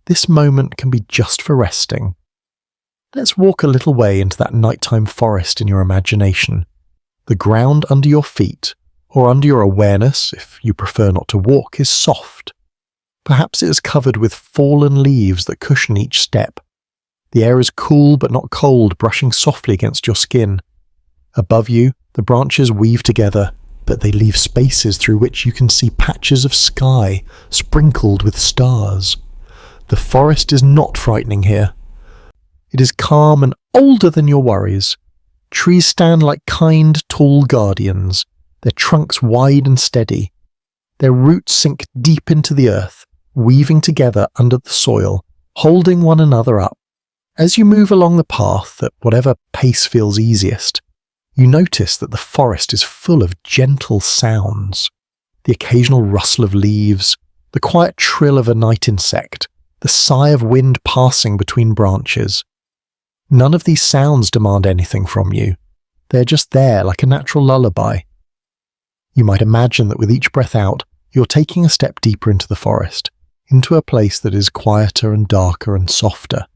This moment can be just for resting. Let's walk a little way into that nighttime forest in your imagination. The ground under your feet, or under your awareness, if you prefer not to walk, is soft. Perhaps it is covered with fallen leaves that cushion each step. The air is cool but not cold, brushing softly against your skin. Above you, the branches weave together, but they leave spaces through which you can see patches of sky sprinkled with stars. The forest is not frightening here. It is calm and older than your worries. Trees stand like kind, tall guardians, their trunks wide and steady. Their roots sink deep into the earth, weaving together under the soil, holding one another up. As you move along the path at whatever pace feels easiest, you notice that the forest is full of gentle sounds. The occasional rustle of leaves, the quiet trill of a night insect, the sigh of wind passing between branches. None of these sounds demand anything from you. They're just there like a natural lullaby. You might imagine that with each breath out, you're taking a step deeper into the forest, into a place that is quieter and darker and softer.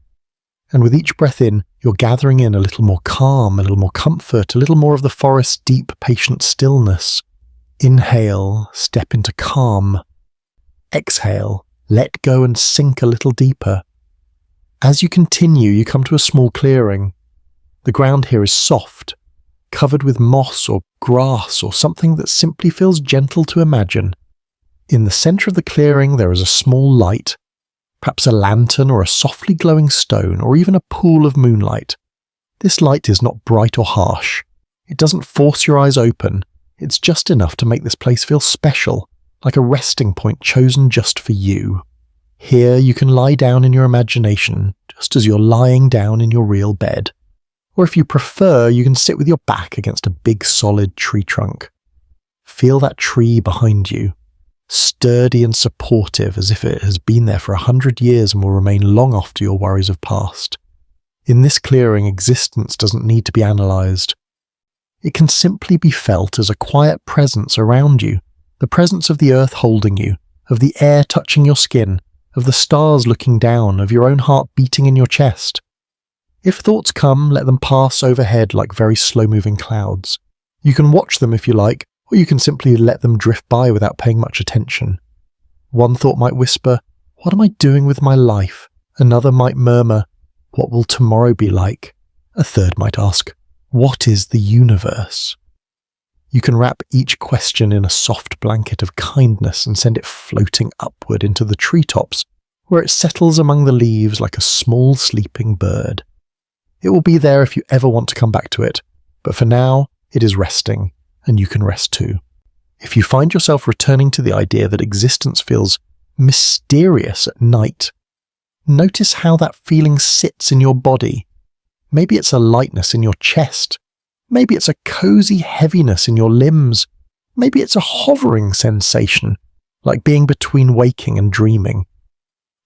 And with each breath in, you're gathering in a little more calm, a little more comfort, a little more of the forest's deep, patient stillness. Inhale, step into calm. Exhale, let go and sink a little deeper. As you continue, you come to a small clearing. The ground here is soft, covered with moss or grass or something that simply feels gentle to imagine. In the centre of the clearing, there is a small light, perhaps a lantern or a softly glowing stone or even a pool of moonlight. This light is not bright or harsh. It doesn't force your eyes open. It's just enough to make this place feel special, like a resting point chosen just for you. Here you can lie down in your imagination, just as you're lying down in your real bed. Or if you prefer, you can sit with your back against a big solid tree trunk. Feel that tree behind you, sturdy and supportive as if it has been there for 100 years and will remain long after your worries have passed. In this clearing, existence doesn't need to be analysed. It can simply be felt as a quiet presence around you, the presence of the earth holding you, of the air touching your skin, of the stars looking down, of your own heart beating in your chest. If thoughts come, let them pass overhead like very slow-moving clouds. You can watch them if you like, or you can simply let them drift by without paying much attention. One thought might whisper, "What am I doing with my life?" Another might murmur, "What will tomorrow be like?" A third might ask, "What is the universe?" You can wrap each question in a soft blanket of kindness and send it floating upward into the treetops, where it settles among the leaves like a small sleeping bird. It will be there if you ever want to come back to it, but for now, it is resting, and you can rest too. If you find yourself returning to the idea that existence feels mysterious at night, notice how that feeling sits in your body. Maybe it's a lightness in your chest. Maybe it's a cozy heaviness in your limbs. Maybe it's a hovering sensation, like being between waking and dreaming.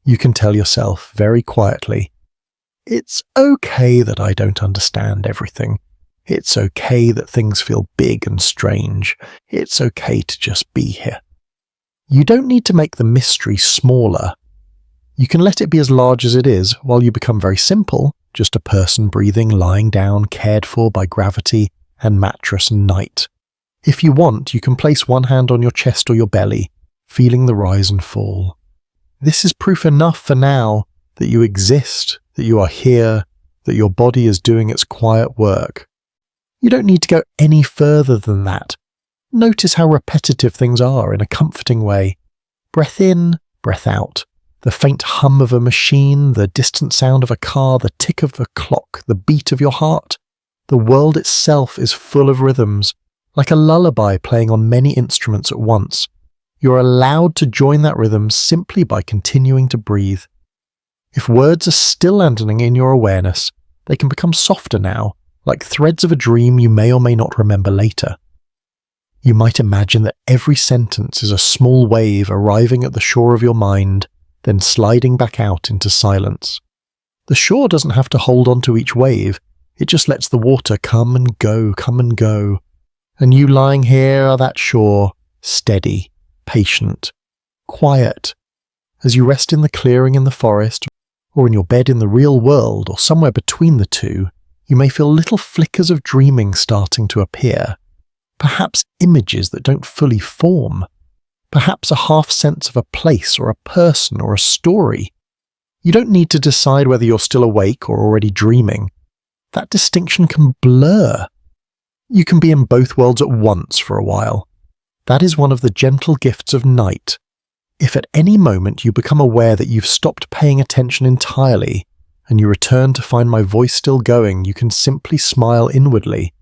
You can tell yourself very quietly, "It's okay that I don't understand everything. It's okay that things feel big and strange. It's okay to just be here." You don't need to make the mystery smaller. You can let it be as large as it is while you become very simple, just a person breathing, lying down, cared for by gravity and mattress and night. If you want, you can place one hand on your chest or your belly, feeling the rise and fall. This is proof enough for now that you exist, that you are here, that your body is doing its quiet work. You don't need to go any further than that. Notice how repetitive things are in a comforting way. Breath in, breath out. The faint hum of a machine, the distant sound of a car, the tick of a clock, the beat of your heart. The world itself is full of rhythms, like a lullaby playing on many instruments at once. You're allowed to join that rhythm simply by continuing to breathe. If words are still landing in your awareness, they can become softer now, like threads of a dream you may or may not remember later. You might imagine that every sentence is a small wave arriving at the shore of your mind, then sliding back out into silence. The shore doesn't have to hold on to each wave, it just lets the water come and go, and you lying here are that shore, steady, patient, quiet. As you rest in the clearing in the forest, or in your bed in the real world, or somewhere between the two, you may feel little flickers of dreaming starting to appear. Perhaps images that don't fully form. Perhaps a half sense of a place or a person or a story. You don't need to decide whether you're still awake or already dreaming. That distinction can blur. You can be in both worlds at once for a while. That is one of the gentle gifts of night. If at any moment you become aware that you've stopped paying attention entirely, and you return to find my voice still going, you can simply smile inwardly,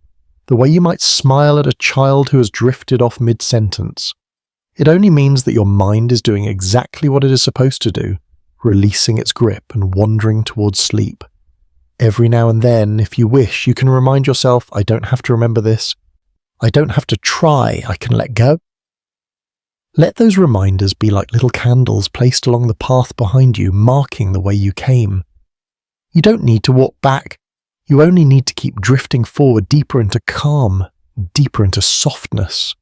the way you might smile at a child who has drifted off mid-sentence. It only means that your mind is doing exactly what it is supposed to do, releasing its grip and wandering towards sleep. Every now and then, if you wish, you can remind yourself, I don't have to remember this. I don't have to try, I can let go. Let those reminders be like little candles placed along the path behind you, marking the way you came. You don't need to walk back. You only need to keep drifting forward deeper into calm, deeper into softness.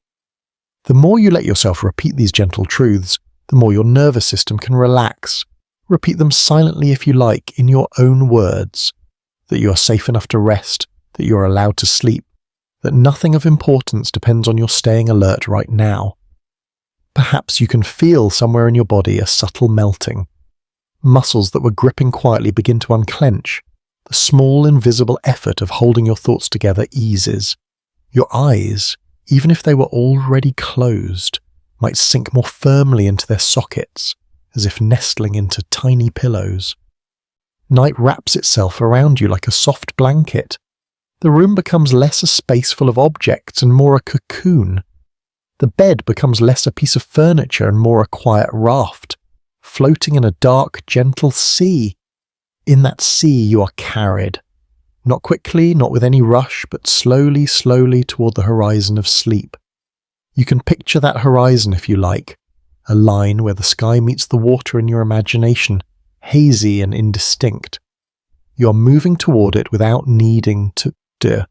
The more you let yourself repeat these gentle truths, the more your nervous system can relax. Repeat them silently if you like, in your own words. That you are safe enough to rest, that you are allowed to sleep, that nothing of importance depends on your staying alert right now. Perhaps you can feel somewhere in your body a subtle melting. Muscles that were gripping quietly begin to unclench. The small invisible effort of holding your thoughts together eases. Your eyes, even if they were already closed, might sink more firmly into their sockets, as if nestling into tiny pillows. Night wraps itself around you like a soft blanket. The room becomes less a space full of objects and more a cocoon. The bed becomes less a piece of furniture and more a quiet raft, floating in a dark, gentle sea. In that sea you are carried. Not quickly, not with any rush, but slowly toward the horizon of sleep. You can picture that horizon if you like, a line where the sky meets the water in your imagination, hazy and indistinct. You are moving toward it without needing to.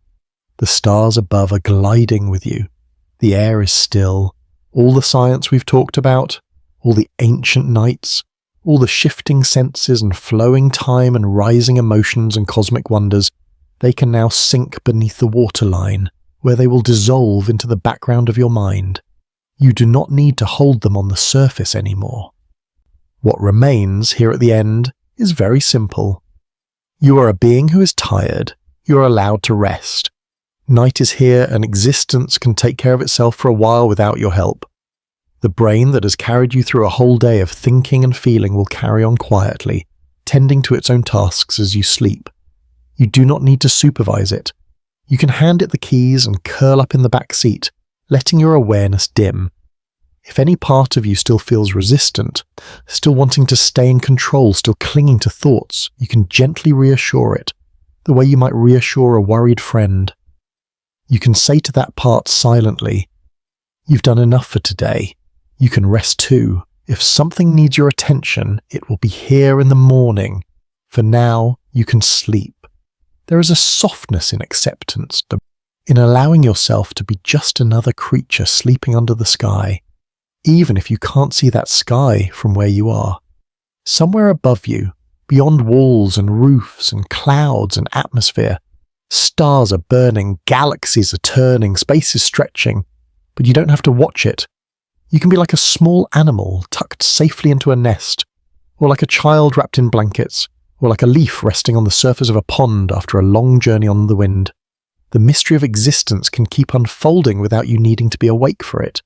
The stars above are gliding with you. The air is still. All the science we've talked about, all the ancient nights, all the shifting senses and flowing time and rising emotions and cosmic wonders, they can now sink beneath the waterline, where they will dissolve into the background of your mind. You do not need to hold them on the surface anymore. What remains here at the end is very simple. You are a being who is tired. You are allowed to rest. Night is here and existence can take care of itself for a while without your help. The brain that has carried you through a whole day of thinking and feeling will carry on quietly, tending to its own tasks as you sleep. You do not need to supervise it. You can hand it the keys and curl up in the back seat, letting your awareness dim. If any part of you still feels resistant, still wanting to stay in control, still clinging to thoughts, you can gently reassure it, the way you might reassure a worried friend. You can say to that part silently, "You've done enough for today. You can rest too. If something needs your attention, it will be here in the morning. For now, you can sleep." There is a softness in acceptance, in allowing yourself to be just another creature sleeping under the sky, even if you can't see that sky from where you are. Somewhere above you, beyond walls and roofs and clouds and atmosphere, stars are burning, galaxies are turning, space is stretching, but you don't have to watch it. You can be like a small animal tucked safely into a nest, or like a child wrapped in blankets, or like a leaf resting on the surface of a pond after a long journey on the wind. The mystery of existence can keep unfolding without you needing to be awake for it.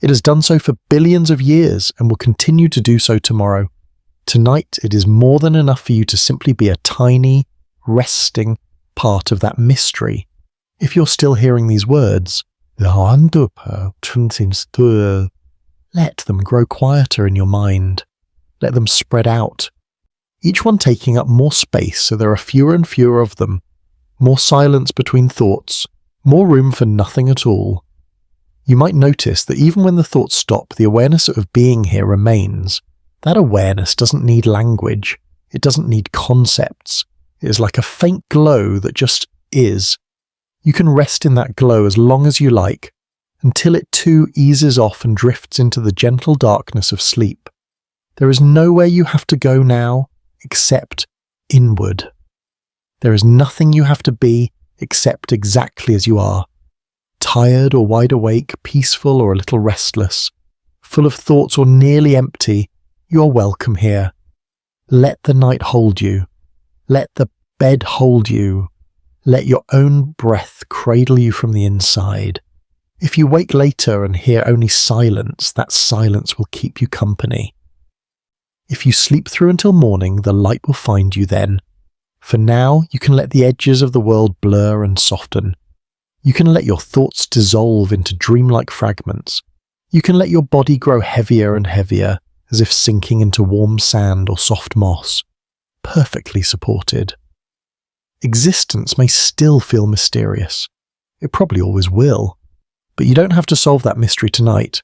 It has done so for billions of years and will continue to do so tomorrow. Tonight, it is more than enough for you to simply be a tiny, resting part of that mystery. If you're still hearing these words, let them grow quieter in your mind. Let them spread out, each one taking up more space so there are fewer and fewer of them, more silence between thoughts, more room for nothing at all. You might notice that even when the thoughts stop, the awareness of being here remains. That awareness doesn't need language. It doesn't need concepts. It is like a faint glow that just is. You can rest in that glow as long as you like, until it too eases off and drifts into the gentle darkness of sleep. There is nowhere you have to go now except inward. There is nothing you have to be except exactly as you are. Tired or wide awake, peaceful or a little restless, full of thoughts or nearly empty, you're welcome here. Let the night hold you. Let the bed hold you. Let your own breath cradle you from the inside. If you wake later and hear only silence, that silence will keep you company. If you sleep through until morning, the light will find you then. For now, you can let the edges of the world blur and soften. You can let your thoughts dissolve into dreamlike fragments. You can let your body grow heavier and heavier, as if sinking into warm sand or soft moss, perfectly supported. Existence may still feel mysterious. It probably always will. But you don't have to solve that mystery tonight.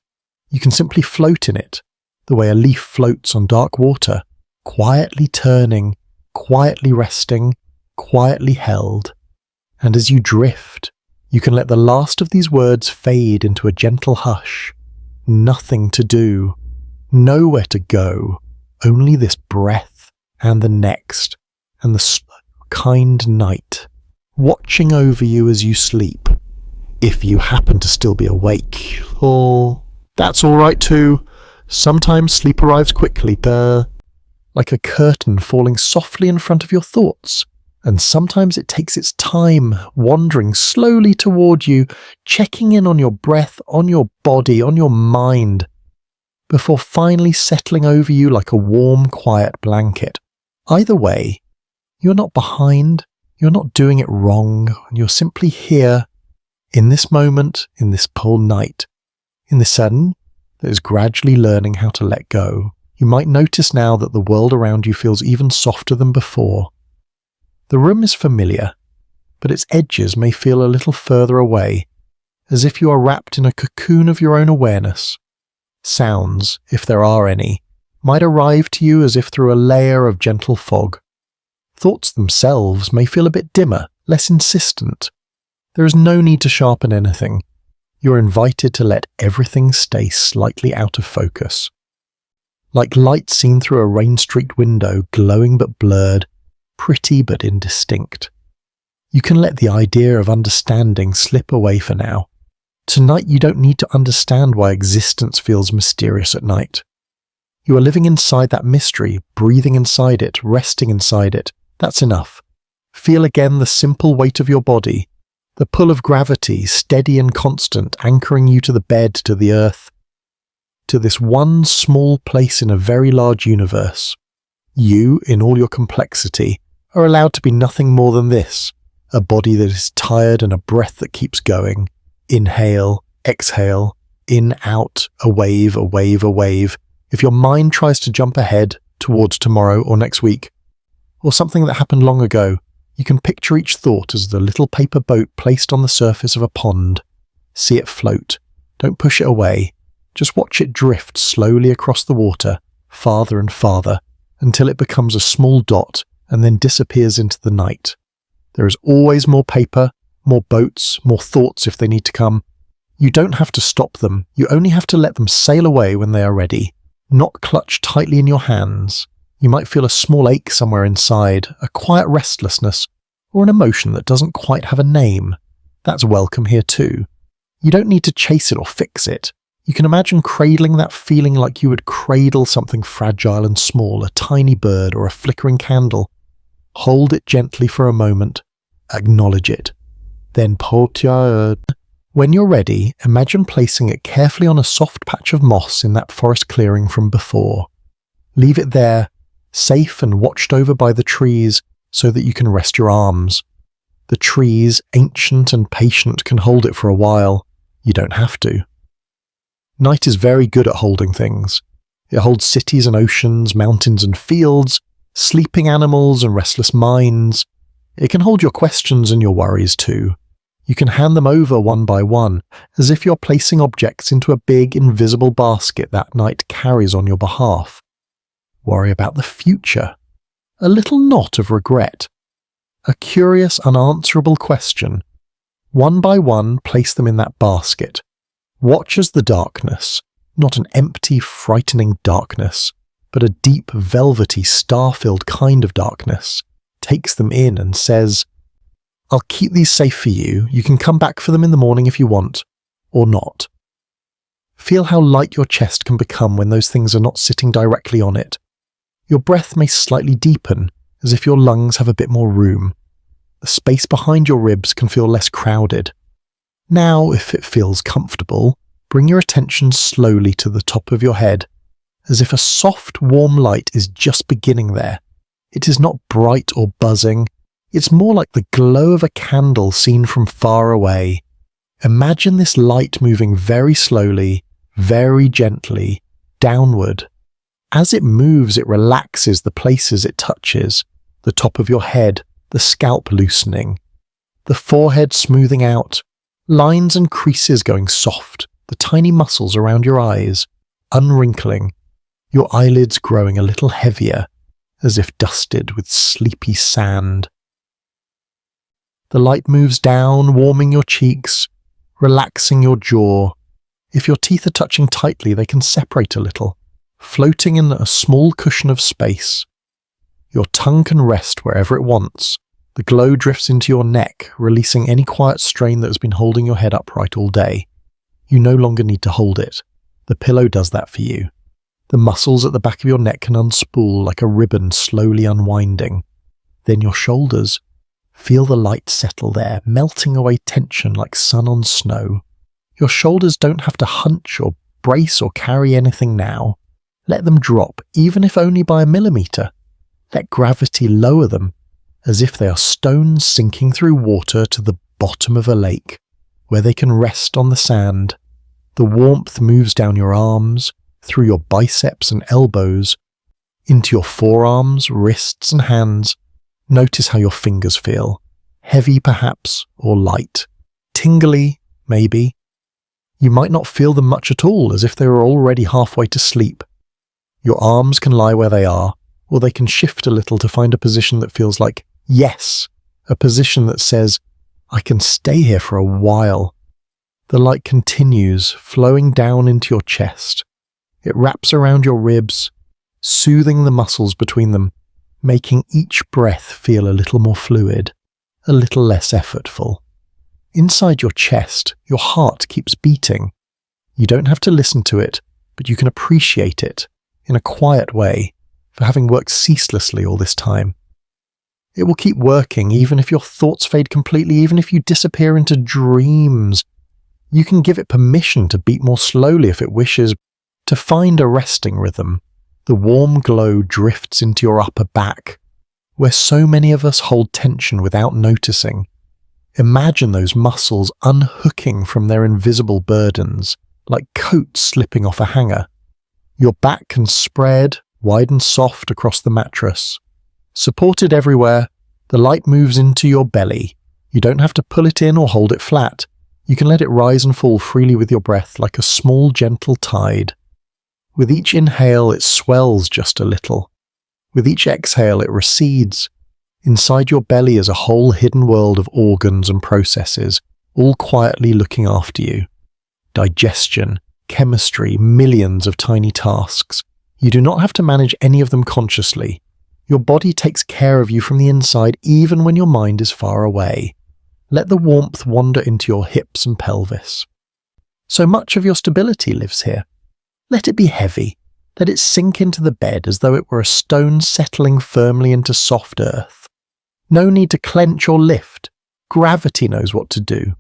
You can simply float in it, the way a leaf floats on dark water, quietly turning, quietly resting, quietly held. And as you drift, you can let the last of these words fade into a gentle hush. Nothing to do, nowhere to go, only this breath and the next, and the slow, kind night, watching over you as you sleep. If you happen to still be awake, or that's all right too. Sometimes sleep arrives quickly, like a curtain falling softly in front of your thoughts. And sometimes it takes its time, wandering slowly toward you, checking in on your breath, on your body, on your mind, before finally settling over you like a warm, quiet blanket. Either way, you're not behind, you're not doing it wrong, you're simply here, in this moment, in this cold night, in the sudden that is gradually learning how to let go. You might notice now that the world around you feels even softer than before. The room is familiar, but its edges may feel a little further away, as if you are wrapped in a cocoon of your own awareness. Sounds, if there are any, might arrive to you as if through a layer of gentle fog. Thoughts themselves may feel a bit dimmer, less insistent. There is no need to sharpen anything. You're invited to let everything stay slightly out of focus. Like light seen through a rain-streaked window, glowing but blurred, pretty but indistinct. You can let the idea of understanding slip away for now. Tonight you don't need to understand why existence feels mysterious at night. You are living inside that mystery, breathing inside it, resting inside it. That's enough. Feel again the simple weight of your body, the pull of gravity, steady and constant, anchoring you to the bed, to the earth, to this one small place in a very large universe. You, in all your complexity, are allowed to be nothing more than this, a body that is tired and a breath that keeps going. Inhale, exhale, in, out, a wave, a wave, a wave. If your mind tries to jump ahead towards tomorrow or next week, or something that happened long ago, you can picture each thought as the little paper boat placed on the surface of a pond. See it float. Don't push it away. Just watch it drift slowly across the water, farther and farther, until it becomes a small dot and then disappears into the night. There is always more paper, more boats, more thoughts if they need to come. You don't have to stop them. You only have to let them sail away when they are ready, not clutch tightly in your hands. You might feel a small ache somewhere inside, a quiet restlessness, or an emotion that doesn't quite have a name. That's welcome here too. You don't need to chase it or fix it. You can imagine cradling that feeling like you would cradle something fragile and small, a tiny bird or a flickering candle. Hold it gently for a moment. Acknowledge it. Then when you're ready, imagine placing it carefully on a soft patch of moss in that forest clearing from before. Leave it there, safe and watched over by the trees, so that you can rest your arms. The trees, ancient and patient, can hold it for a while. You don't have to. Night is very good at holding things. It holds cities and oceans, mountains and fields, sleeping animals and restless minds. It can hold your questions and your worries too. You can hand them over one by one, as if you're placing objects into a big invisible basket that night carries on your behalf. Worry about the future. A little knot of regret. A curious, unanswerable question. One by one, place them in that basket. Watch as the darkness, not an empty, frightening darkness, but a deep, velvety, star-filled kind of darkness, takes them in and says, "I'll keep these safe for you. You can come back for them in the morning if you want, or not." Feel how light your chest can become when those things are not sitting directly on it. Your breath may slightly deepen, as if your lungs have a bit more room. The space behind your ribs can feel less crowded. Now, if it feels comfortable, bring your attention slowly to the top of your head, as if a soft, warm light is just beginning there. It is not bright or buzzing. It's more like the glow of a candle seen from far away. Imagine this light moving very slowly, very gently, downward. As it moves, it relaxes the places it touches, the top of your head, the scalp loosening, the forehead smoothing out, lines and creases going soft, the tiny muscles around your eyes unwrinkling, your eyelids growing a little heavier, as if dusted with sleepy sand. The light moves down, warming your cheeks, relaxing your jaw. If your teeth are touching tightly, they can separate a little, floating in a small cushion of space. Your tongue can rest wherever it wants. The glow drifts into your neck, releasing any quiet strain that has been holding your head upright all day. You no longer need to hold it. The pillow does that for you. The muscles at the back of your neck can unspool like a ribbon slowly unwinding. Then your shoulders. Feel the light settle there, melting away tension like sun on snow. Your shoulders don't have to hunch or brace or carry anything now. Let them drop, even if only by a millimeter. Let gravity lower them, as if they are stones sinking through water to the bottom of a lake, where they can rest on the sand. The warmth moves down your arms, through your biceps and elbows, into your forearms, wrists and hands. Notice how your fingers feel. Heavy perhaps, or light. Tingly, maybe. You might not feel them much at all, as if they were already halfway to sleep. Your arms can lie where they are, or they can shift a little to find a position that feels like yes, a position that says, I can stay here for a while. The light continues, flowing down into your chest. It wraps around your ribs, soothing the muscles between them, making each breath feel a little more fluid, a little less effortful. Inside your chest, your heart keeps beating. You don't have to listen to it, but you can appreciate it, in a quiet way, for having worked ceaselessly all this time. It will keep working even if your thoughts fade completely, even if you disappear into dreams. You can give it permission to beat more slowly if it wishes, to find a resting rhythm. The warm glow drifts into your upper back, where so many of us hold tension without noticing. Imagine those muscles unhooking from their invisible burdens, like coats slipping off a hanger. Your back can spread, wide and soft across the mattress. Supported everywhere, the light moves into your belly. You don't have to pull it in or hold it flat. You can let it rise and fall freely with your breath like a small, gentle tide. With each inhale, it swells just a little. With each exhale, it recedes. Inside your belly is a whole hidden world of organs and processes, all quietly looking after you. Digestion, chemistry, millions of tiny tasks. You do not have to manage any of them consciously. Your body takes care of you from the inside even when your mind is far away. Let the warmth wander into your hips and pelvis. So much of your stability lives here. Let it be heavy. Let it sink into the bed as though it were a stone settling firmly into soft earth. No need to clench or lift. Gravity knows what to do.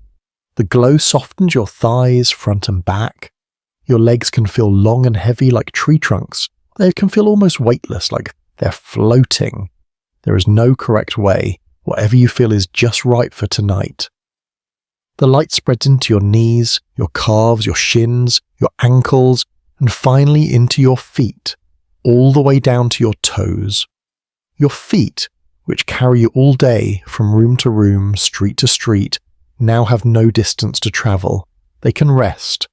The glow softens your thighs, front and back. Your legs can feel long and heavy like tree trunks. They can feel almost weightless, like they're floating. There is no correct way. Whatever you feel is just right for tonight. The light spreads into your knees, your calves, your shins, your ankles, and finally into your feet, all the way down to your toes. Your feet, which carry you all day from room to room, street to street, now have no distance to travel. They can rest.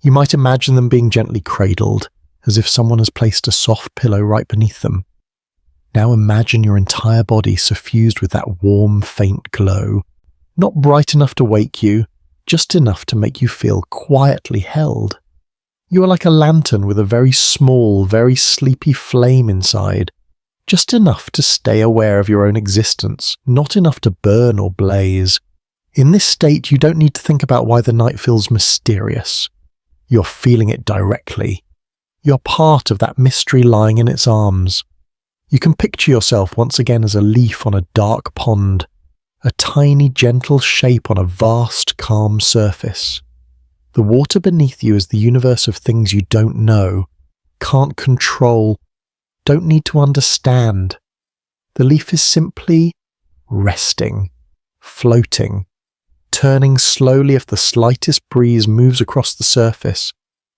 You might imagine them being gently cradled, as if someone has placed a soft pillow right beneath them. Now imagine your entire body suffused with that warm, faint glow, not bright enough to wake you, just enough to make you feel quietly held. You are like a lantern with a very small, very sleepy flame inside, just enough to stay aware of your own existence, not enough to burn or blaze. In this state, you don't need to think about why the night feels mysterious. You're feeling it directly. You're part of that mystery lying in its arms. You can picture yourself once again as a leaf on a dark pond, a tiny gentle shape on a vast calm surface. The water beneath you is the universe of things you don't know, can't control, don't need to understand. The leaf is simply resting, floating, turning slowly if the slightest breeze moves across the surface.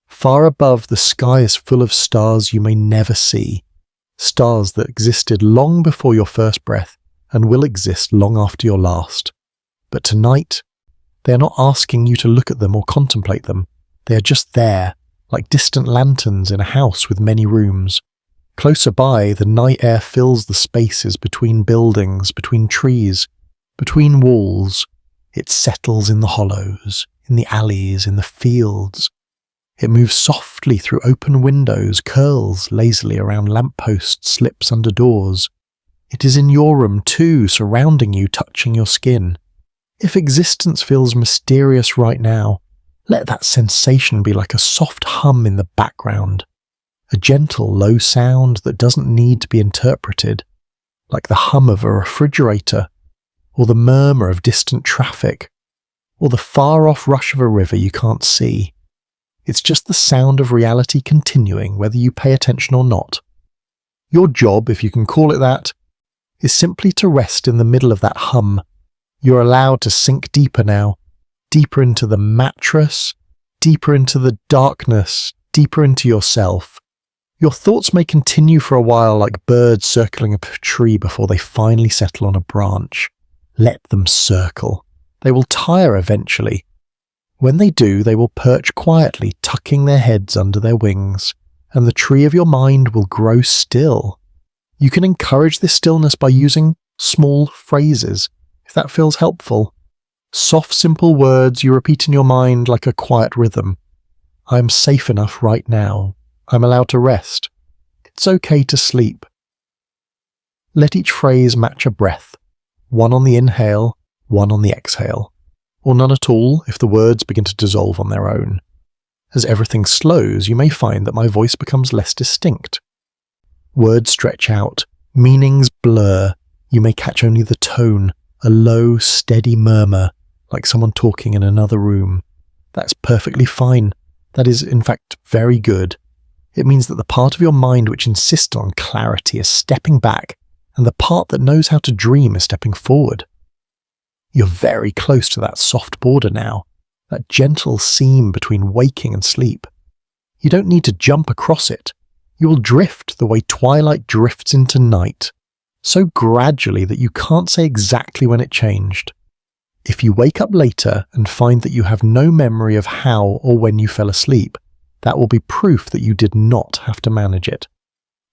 Far above, the sky is full of stars you may never see, stars that existed long before your first breath and will exist long after your last. But tonight, they are not asking you to look at them or contemplate them. They are just there, like distant lanterns in a house with many rooms. Closer by, the night air fills the spaces between buildings, between trees, between walls. It settles in the hollows, in the alleys, in the fields. It moves softly through open windows, curls lazily around lampposts, slips under doors. It is in your room too, surrounding you, touching your skin. If existence feels mysterious right now, let that sensation be like a soft hum in the background, a gentle, low sound that doesn't need to be interpreted, like the hum of a refrigerator, or the murmur of distant traffic, or the far-off rush of a river you can't see. It's just the sound of reality continuing, whether you pay attention or not. Your job, if you can call it that, is simply to rest in the middle of that hum. You're allowed to sink deeper now, deeper into the mattress, deeper into the darkness, deeper into yourself. Your thoughts may continue for a while like birds circling a tree before they finally settle on a branch. Let them circle. They will tire eventually. When they do, they will perch quietly, tucking their heads under their wings, and the tree of your mind will grow still. You can encourage this stillness by using small phrases, if that feels helpful. Soft, simple words you repeat in your mind like a quiet rhythm. I am safe enough right now. I'm allowed to rest. It's okay to sleep. Let each phrase match a breath, one on the inhale, one on the exhale, or none at all if the words begin to dissolve on their own. As everything slows, you may find that my voice becomes less distinct. Words stretch out, meanings blur, you may catch only the tone, a low, steady murmur, like someone talking in another room. That's perfectly fine. That is, in fact, very good. It means that the part of your mind which insists on clarity is stepping back, and the part that knows how to dream is stepping forward. You're very close to that soft border now, that gentle seam between waking and sleep. You don't need to jump across it. You will drift the way twilight drifts into night, so gradually that you can't say exactly when it changed. If you wake up later and find that you have no memory of how or when you fell asleep, that will be proof that you did not have to manage it.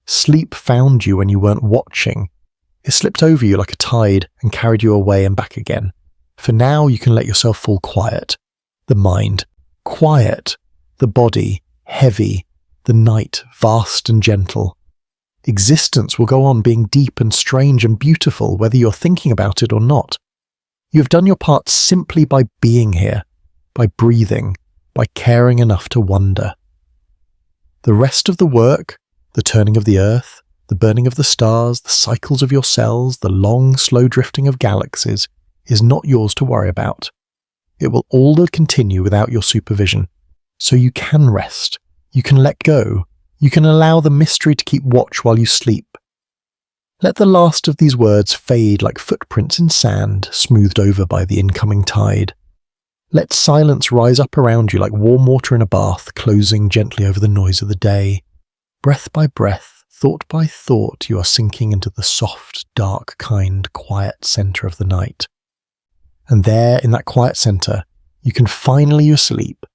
Sleep found you when you weren't watching. It slipped over you like a tide and carried you away and back again. For now, you can let yourself fall quiet. The mind, quiet. The body, heavy. the night vast and gentle. Existence will go on being deep and strange and beautiful whether you're thinking about it or not. You have done your part simply by being here, by breathing, by caring enough to wonder. The rest of the work, the turning of the earth, the burning of the stars, the cycles of your cells, the long, slow drifting of galaxies, is not yours to worry about. It will all continue without your supervision. So you can rest, you can let go, you can allow the mystery to keep watch while you sleep. Let the last of these words fade like footprints in sand smoothed over by the incoming tide. Let silence rise up around you like warm water in a bath, closing gently over the noise of the day. Breath by breath, thought by thought, you are sinking into the soft, dark, kind, quiet centre of the night. And there, in that quiet centre, you can finally asleep,